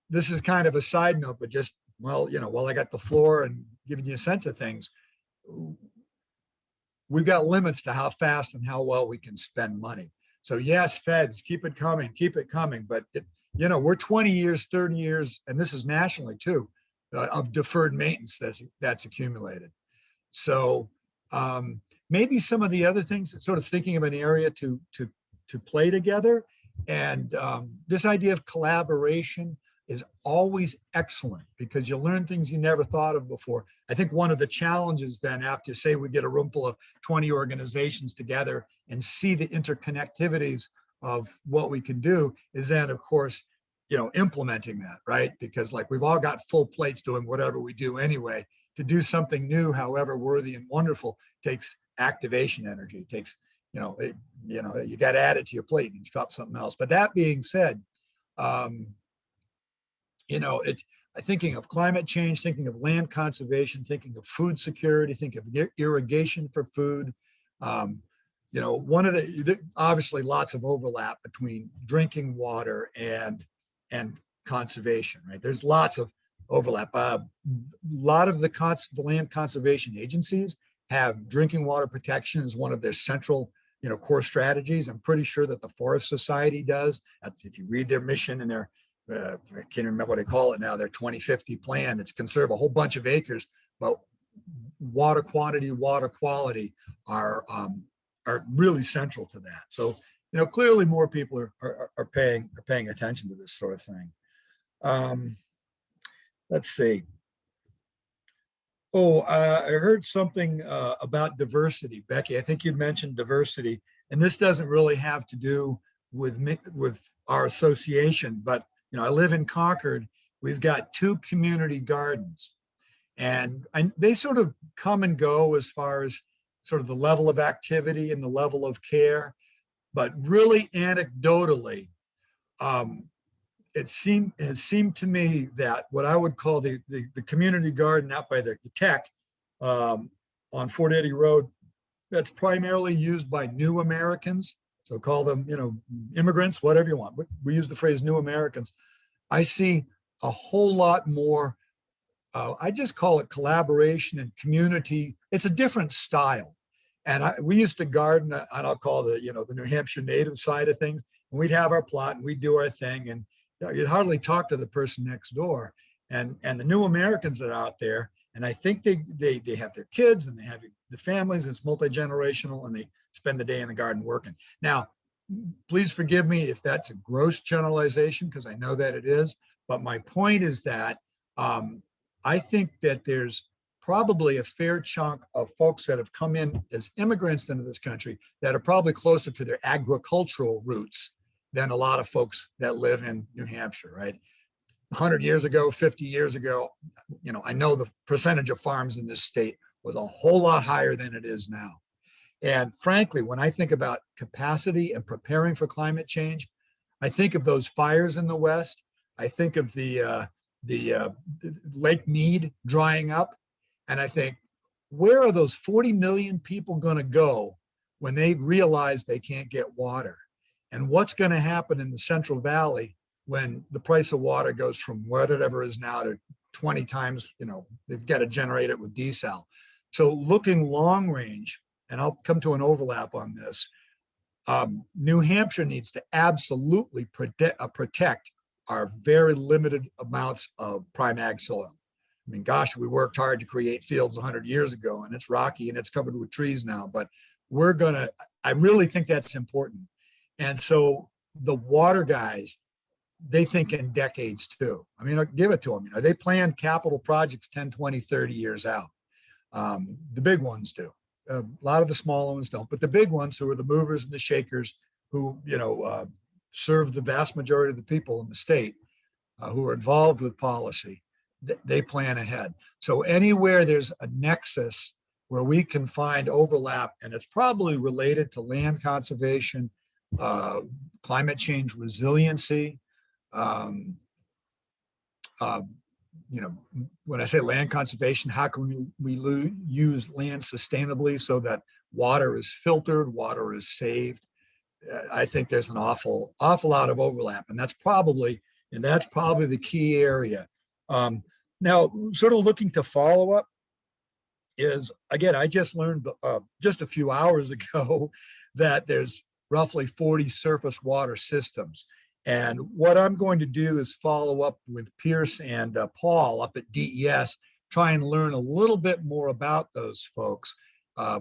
this is kind of a side note, but just, while I got the floor and giving you a sense of things, we've got limits to how fast and how well we can spend money. So yes, feds, keep it coming. But we're 20 years, 30 years, and this is nationally too, of deferred maintenance that's accumulated. So maybe some of the other things, sort of thinking of an area to play together. And this idea of collaboration is always excellent because you learn things you never thought of before. I think one of the challenges then, after say we get a room full of 20 organizations together and see the interconnectivities of what we can do, is then of course, implementing that, right? Because like we've all got full plates doing whatever we do anyway. To do something new, however worthy and wonderful, takes activation energy. It takes, you got to add it to your plate and drop something else. But that being said, thinking of climate change, thinking of land conservation, thinking of food security, thinking of irrigation for food. One of the obviously lots of overlap between drinking water and conservation, right? There's lots of overlap. A lot of the land conservation agencies have drinking water protection as one of their central, core strategies. I'm pretty sure that the Forest Society does. That's if you read their mission and their, I can't remember what they call it now, their 2050 plan. It's conserve a whole bunch of acres, but water quantity, water quality are really central to that. So, clearly more people are paying attention to this sort of thing. Let's see. I heard something about diversity. Becky, I think you mentioned diversity, and this doesn't really have to do with our association, but I live in Concord. We've got 2 community gardens, and they sort of come and go as far as sort of the level of activity and the level of care, but really anecdotally, it has seemed to me that what I would call the community garden out by the tech on Fort Eddie Road, that's primarily used by new Americans. So call them, immigrants, whatever you want. We use the phrase new Americans. I see a whole lot more, I just call it collaboration and community. It's a different style. And we used to garden, and I'll call the, the New Hampshire native side of things. And we'd have our plot and we'd do our thing. And you'd hardly talk to the person next door. And the new Americans that are out there, and I think they have their kids and they have the families, and it's multi-generational, and they spend the day in the garden working. Now, please forgive me if that's a gross generalization, because I know that it is. But my point is that I think that there's probably a fair chunk of folks that have come in as immigrants into this country that are probably closer to their agricultural roots than a lot of folks that live in New Hampshire, right? 100 years ago, 50 years ago, I know the percentage of farms in this state was a whole lot higher than it is now. And frankly, when I think about capacity and preparing for climate change, I think of those fires in the West. I think of the Lake Mead drying up. And I think, where are those 40 million people going to go when they realize they can't get water? And what's going to happen in the Central Valley when the price of water goes from whatever it is now to 20 times, they've got to generate it with desal. So looking long range, and I'll come to an overlap on this, New Hampshire needs to absolutely protect our very limited amounts of prime ag soil. I mean, gosh, we worked hard to create fields 100 years ago, and it's rocky and it's covered with trees now, but I really think that's important. And so the water guys, they think in decades too. I mean, I'll give it to them. They plan capital projects 10, 20, 30 years out. The big ones do. A lot of the smaller ones don't, but the big ones, who are the movers and the shakers, who, serve the vast majority of the people in the state, who are involved with policy, they plan ahead. So anywhere there's a nexus where we can find overlap, and it's probably related to land conservation, climate change resiliency. When I say land conservation, how can we use land sustainably so that water is filtered, water is saved? I think there's an awful lot of overlap, and that's probably the key area. Now, sort of looking to follow up is, again, I just learned just a few hours ago that there's roughly 40 surface water systems. And what I'm going to do is follow up with Pierce and Paul up at DES, try and learn a little bit more about those folks,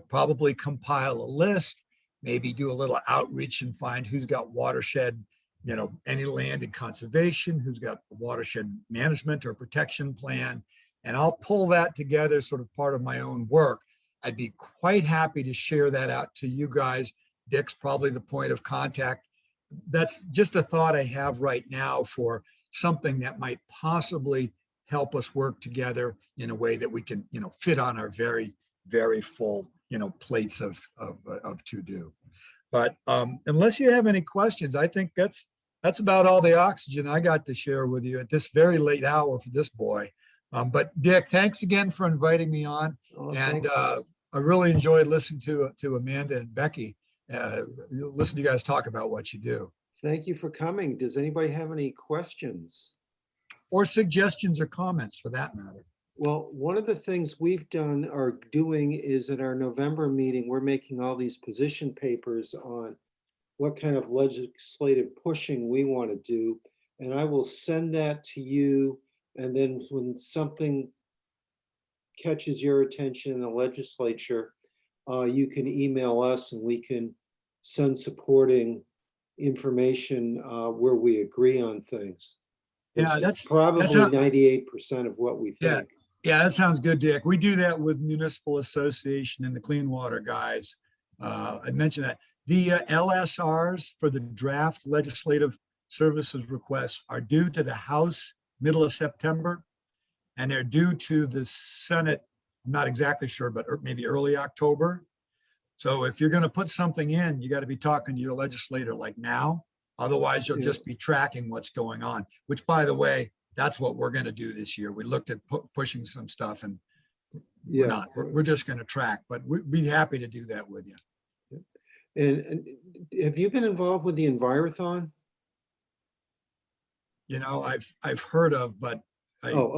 probably compile a list, maybe do a little outreach and find who's got watershed, any land in conservation, who's got a watershed management or protection plan. And I'll pull that together, sort of part of my own work. I'd be quite happy to share that out to you guys. Dick's probably the point of contact. That's just a thought I have right now for something that might possibly help us work together in a way that we can, fit on our very, very full, plates of to do. But unless you have any questions, I think that's about all the oxygen I got to share with you at this very late hour for this boy. But Dick, thanks again for inviting me on. And I really enjoyed listening to Amanda and Becky. Listen to you guys talk about what you do. Thank you for coming. Does anybody have any questions? Or suggestions or comments for that matter. Well, one of the things we've done or doing is at our November meeting, we're making all these position papers on what kind of legislative pushing we want to do. And I will send that to you. And then when something catches your attention in the legislature, you can email us and we can send supporting information where we agree on things. Yeah, that's probably 98% of what we think. Yeah, that sounds good, Dick. We do that with Municipal Association and the Clean Water guys. I mentioned that. The LSRs for the draft legislative services requests are due to the House middle of September, and they're due to the Senate, I'm not exactly sure, but maybe early October. So if you're going to put something in, you got to be talking to your legislator like now. Otherwise, you'll just be tracking what's going on, which, by the way, that's what we're going to do this year. We looked at pushing some stuff, and we're just going to track, but we'd be happy to do that with you. And have you been involved with the Envirothon? I've heard of, but I don't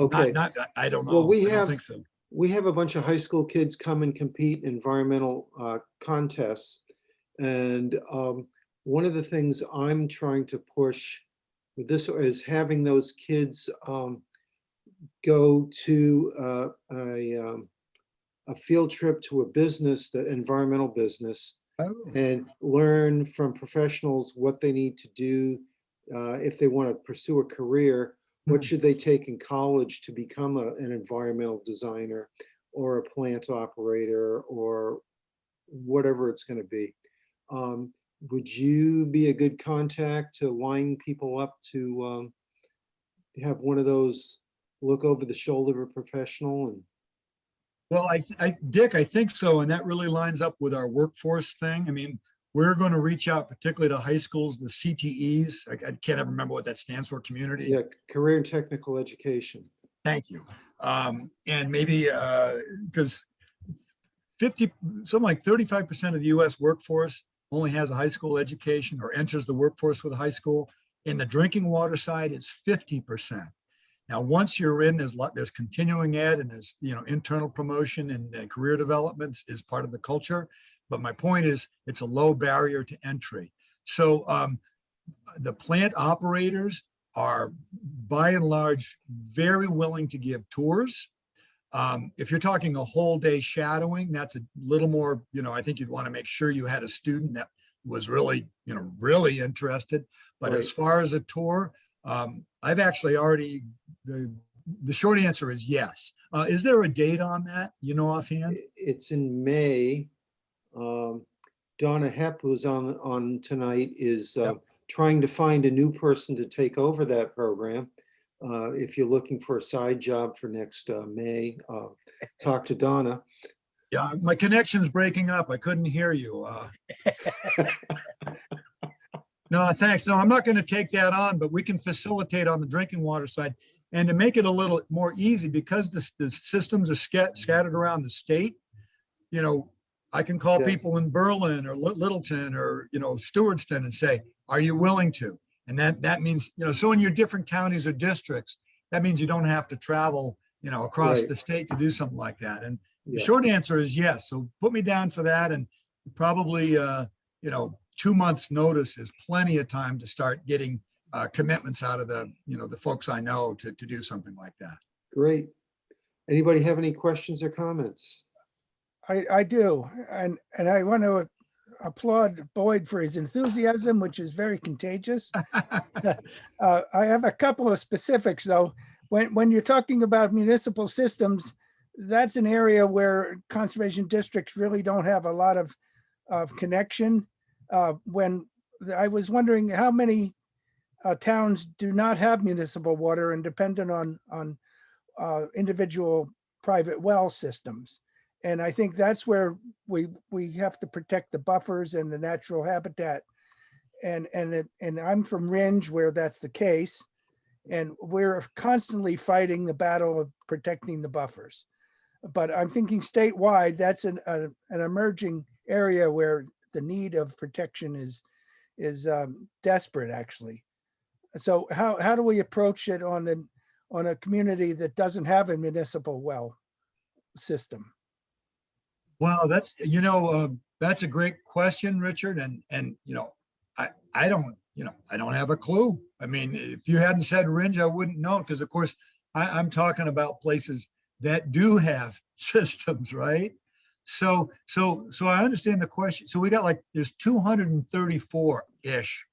know. Well, I don't think so. we have a bunch of high school kids come and compete in environmental contests. And one of the things I'm trying to push with this is having those kids go to a field trip to a business, that environmental business, Oh, and learn from professionals what they need to do if they want to pursue a career. What Hmm. should they take in college to become an environmental designer or a plant operator or whatever it's going to be? Would you be a good contact to line people up to have one of those look over the shoulder of a professional? And Well, Dick, I think so. And that really lines up with our workforce thing. I mean, we're going to reach out particularly to high schools, the CTEs. I can't ever remember what that stands for, community. yeah, career and technical education. Thank you. And maybe because 50, something like 35% of the US workforce only has a high school education or enters the workforce with a high school. In the drinking water side, it's 50%. Now, once you're in, there's continuing ed and there's, internal promotion and career development is part of the culture. But my point is, it's a low barrier to entry. So the plant operators are by and large very willing to give tours. If you're talking a whole day shadowing, that's a little more, I think you'd want to make sure you had a student that was really, really interested. But Right. as far as a tour, I've actually already, the short answer is yes. Is there a date on that, offhand? It's in May. Donna Hepp, who's on tonight, is Yep. trying to find a new person to take over that program. If you're looking for a side job for next May, talk to Donna. Yeah, my connection's breaking up. I couldn't hear you. No, thanks. No, I'm not going to take that on, but we can facilitate on the drinking water side. And to make it a little more easy, because the systems are scattered around the state, I can call Yeah. people in Berlin or Littleton or, Stewartston and say, are you willing to? And that means, so in your different counties or districts, that means you don't have to travel, across Right. the state to do something like that. And the Yeah. short answer is yes. So put me down for that. And probably, 2 months notice is plenty of time to start getting commitments out of the folks I know to do something like that. Great. Anybody have any questions or comments? I do, and I want to applaud Boyd for his enthusiasm, which is very contagious. I have a couple of specifics though. When you're talking about municipal systems, that's an area where conservation districts really don't have a lot of connection. When I was wondering how many towns do not have municipal water and dependent on individual private well systems. And I think that's where we have to protect the buffers and the natural habitat. And I'm from Ringe where that's the case. And we're constantly fighting the battle of protecting the buffers. But I'm thinking statewide, that's an emerging area where the need of protection is desperate, actually. So how do we approach it on a community that doesn't have a municipal well system? Well, that's a great question, Richard. And I don't have a clue. I mean, if you hadn't said Ringe, I wouldn't know, because of course I'm talking about places that do have systems, right? So I understand the question. So we got there's 234-ish.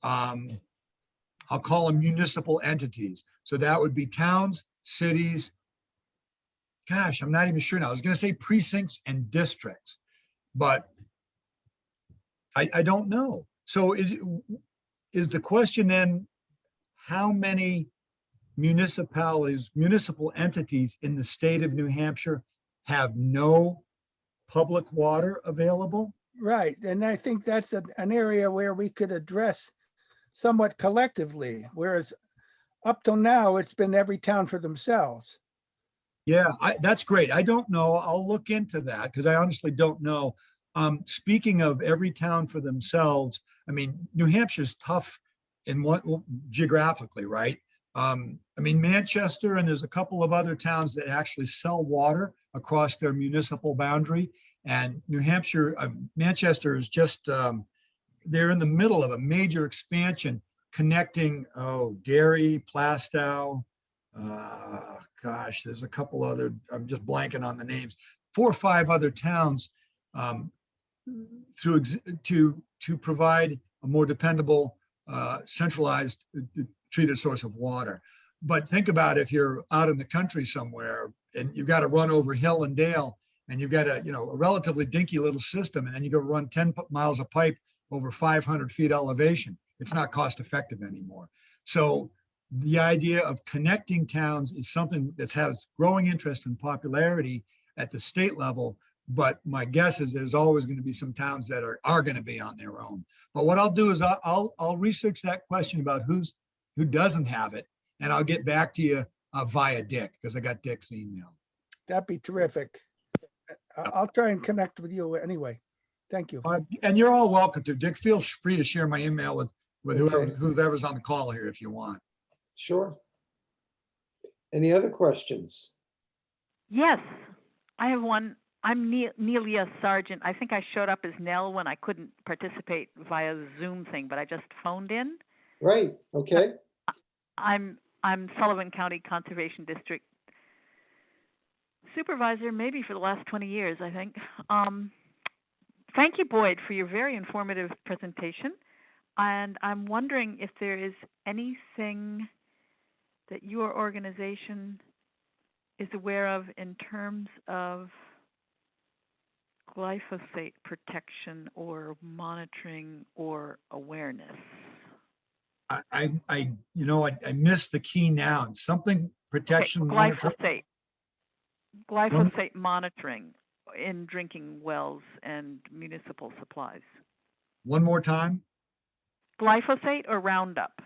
I'll call them municipal entities. So that would be towns, cities. Gosh, I'm not even sure now. I was going to say precincts and districts, but I don't know. So is the question then, how many municipal entities in the state of New Hampshire have no public water available? Right. And I think that's an area where we could address somewhat collectively, whereas up till now, it's been every town for themselves. Yeah, that's great. I don't know. I'll look into that because I honestly don't know. Speaking of every town for themselves, I mean, New Hampshire's tough in geographically, right? I mean, Manchester, and there's a couple of other towns that actually sell water across their municipal boundary. And New Hampshire, Manchester is just, they're in the middle of a major expansion connecting, Derry, Plastow. Gosh, there's a couple other, I'm just blanking on the names, 4 or 5 other towns to provide a more dependable, centralized treated source of water. But think about if you're out in the country somewhere and you've got to run over hill and dale, and you've got a relatively dinky little system, and then you go run 10 miles of pipe over 500 feet elevation. It's not cost effective anymore. So the idea of connecting towns is something that has growing interest and popularity at the state level. But my guess is there's always going to be some towns that are going to be on their own. But what I'll do is I'll research that question about who doesn't have it, and I'll get back to you via Dick, because I got Dick's email. That'd be terrific. I'll try and connect with you anyway. Thank you. And you're all welcome to. Dick, feel free to share my email with Okay. whoever's on the call here if you want. Sure. Any other questions? Yes, I have one. I'm Nelia Sargent. I think I showed up as Nell when I couldn't participate via the Zoom thing, but I just phoned in. Right, okay. I'm Sullivan County Conservation District Supervisor, maybe for the last 20 years, I think. Thank you, Boyd, for your very informative presentation. And I'm wondering if there is anything that your organization is aware of in terms of glyphosate protection or monitoring or awareness. I missed the key noun, something protection. Okay, glyphosate monitoring in drinking wells and municipal supplies. One more time. Glyphosate or Roundup?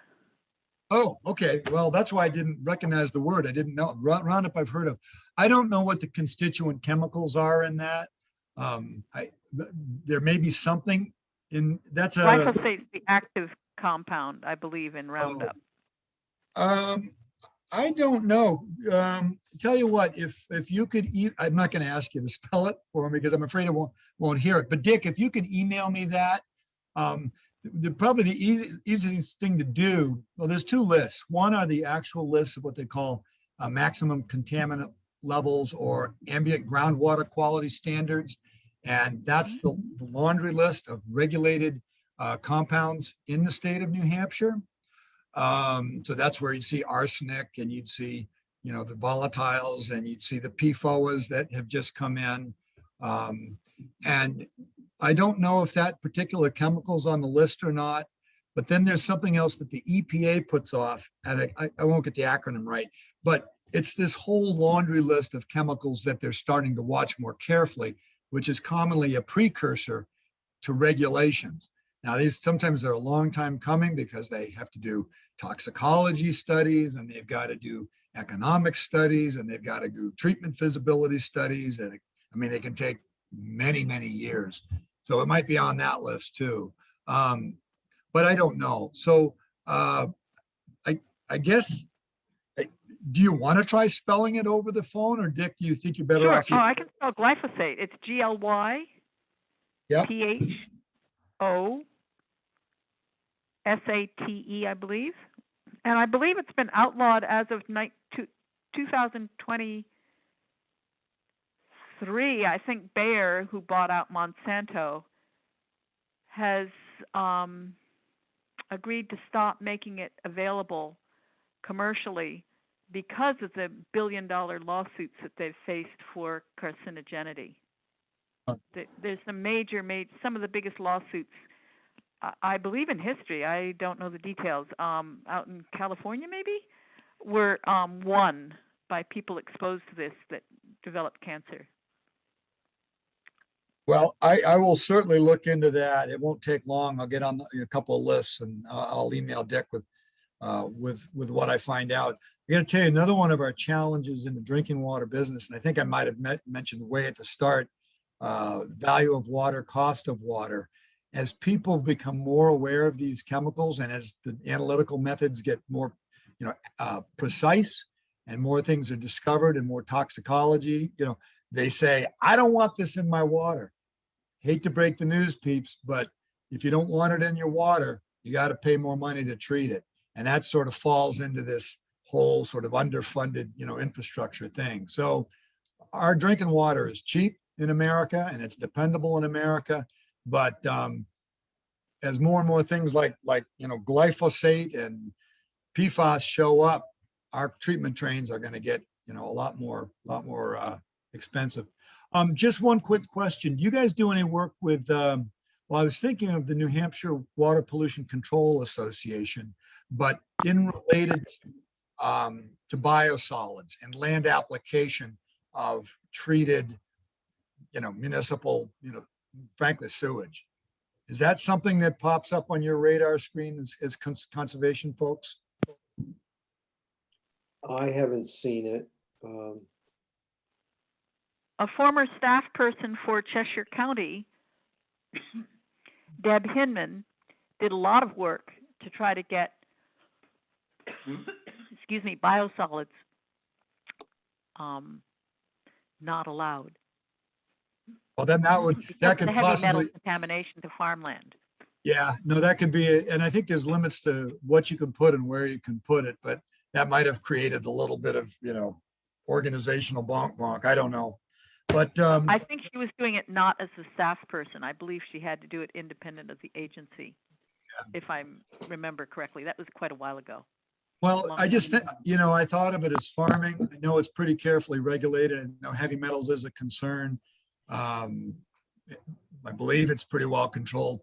Oh, okay. Well, that's why I didn't recognize the word. I didn't know. Roundup I've heard of. I don't know what the constituent chemicals are in that. There may be something in that's a Glyphosate is the active compound, I believe, in Roundup. I don't know. Tell you what, if you could, I'm not going to ask you to spell it for me because I'm afraid I won't hear it. But Dick, if you could email me that, probably the easiest thing to do. Well, there's 2 lists. One are the actual lists of what they call maximum contaminant levels or ambient groundwater quality standards, and that's the laundry list of regulated compounds in the state of New Hampshire. So that's where you'd see arsenic, and you'd see, the volatiles, and you'd see the PFOAs that have just come in. And I don't know if that particular chemical's on the list or not, but then there's something else that the EPA puts off, and I won't get the acronym right, but it's this whole laundry list of chemicals that they're starting to watch more carefully, which is commonly a precursor to regulations. Now, these sometimes they're a long time coming because they have to do toxicology studies, and they've got to do economic studies, and they've got to do treatment feasibility studies. And they can take many, many years. So it might be on that list too. But I don't know. So I guess, do you want to try spelling it over the phone, or Dick, do you think you're better Sure. off? I can spell glyphosate. It's GLY. Yep. PHOSATE, I believe. And I believe it's been outlawed as of 2023. I think Bayer, who bought out Monsanto, has agreed to stop making it available commercially because of the billion-dollar lawsuits that they've faced for carcinogenity. There's some some of the biggest lawsuits, I believe, in history. I don't know the details. Out in California, maybe, were won by people exposed to this that developed cancer. Well, I will certainly look into that. It won't take long. I'll get on a couple of lists, and I'll email Dick with what I find out. I got to tell you, another one of our challenges in the drinking water business, and I think I might have mentioned way at the start, value of water, cost of water. As people become more aware of these chemicals, and as the analytical methods get more precise, and more things are discovered and more toxicology, they say, I don't want this in my water. Hate to break the news, peeps, but if you don't want it in your water, you got to pay more money to treat it. And that sort of falls into this whole sort of underfunded, infrastructure thing. So our drinking water is cheap in America and it's dependable in America. But as more and more things like glyphosate and PFAS show up, our treatment trains are going to get a lot more expensive. Just one quick question: do you guys do any work with? Well, I was thinking of the New Hampshire Water Pollution Control Association, but in related to biosolids and land application of treated, municipal, frankly, sewage. Is that something that pops up on your radar screen as conservation folks? I haven't seen it. A former staff person for Cheshire County, Deb Hinman, did a lot of work to try to get, biosolids not allowed. Well, then that could the heavy metal possibly, contamination to farmland. yeah, no, that could be, and I think there's limits to what you can put and where you can put it, but that might have created a little bit of, organizational bonk. I don't know. But I think she was doing it not as a staff person. I believe she had to do it independent of the agency, if I remember correctly. That was quite a while ago. well, I just think, I thought of it as farming. I know it's pretty carefully regulated and heavy metals is a concern. I believe it's pretty well controlled.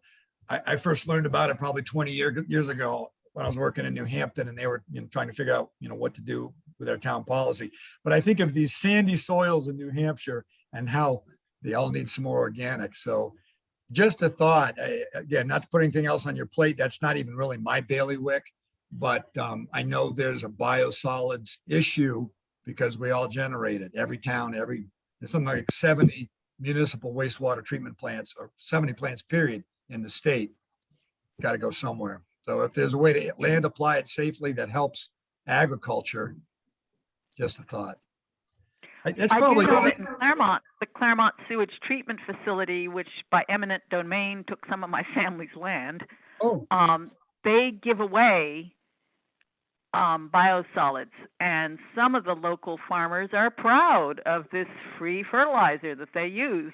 I first learned about it probably 20 years ago when I was working in New Hampton, and they were trying to figure out what to do with their town policy. But I think of these sandy soils in New Hampshire and how they all need some more organic. So just a thought, again, not to put anything else on your plate, that's not even really my bailiwick, but I know there's a biosolids issue because we all generate it. Every town, there's something like 70 municipal wastewater treatment plants, or 70 plants period in the state. Got to go somewhere. So if there's a way to land apply it safely that helps agriculture, just a thought. That's I probably do know that in Claremont, the Claremont Sewage Treatment Facility, which by eminent domain took some of my family's land, they give away biosolids, and some of the local farmers are proud of this free fertilizer that they use,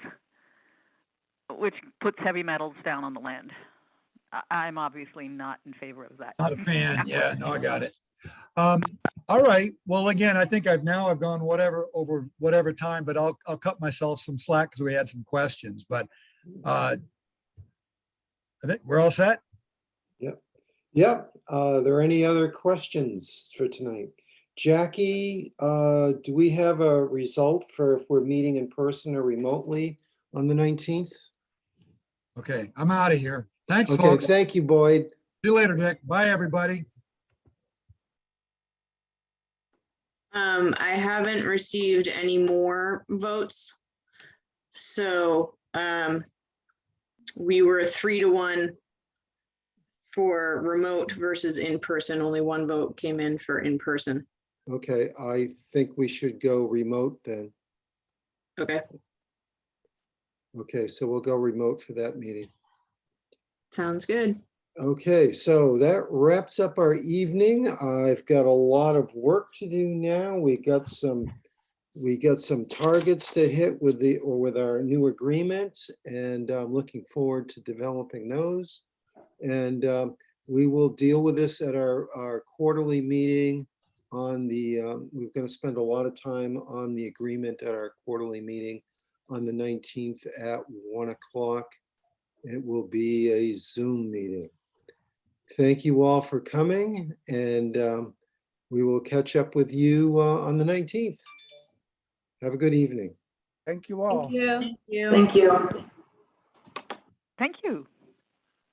which puts heavy metals down on the land. I'm obviously not in favor of that. Not a fan. Yeah, no, I got it. All right. Well, again, I think I've gone over whatever time, but I'll cut myself some slack because we had some questions. But I think we're all set. Yep. Are there any other questions for tonight? Jackie, do we have a result for if we're meeting in person or remotely on the 19th? Okay, I'm out of here. Thanks, Okay, folks. See thank you, Boyd. you later, Dick. Bye, everybody. I haven't received any more votes. So we were 3-1 for remote versus in-person. Only one vote came in for in-person. Okay, I think we should go remote then. Okay, Okay, so we'll go remote for that meeting. sounds good. Okay, so that wraps up our evening. I've got a lot of work to do now. We got some targets to hit with our new agreements, and I'm looking forward to developing those. And we will deal with this at our quarterly meeting on the, we're going to spend a lot of time on the agreement at our quarterly meeting on the 19th at 1 o'clock. It will be a Zoom meeting. Thank you all for coming, and we will catch up with you on the 19th. Have a good evening. Thank you all. Thank you. Thank you. Thank you.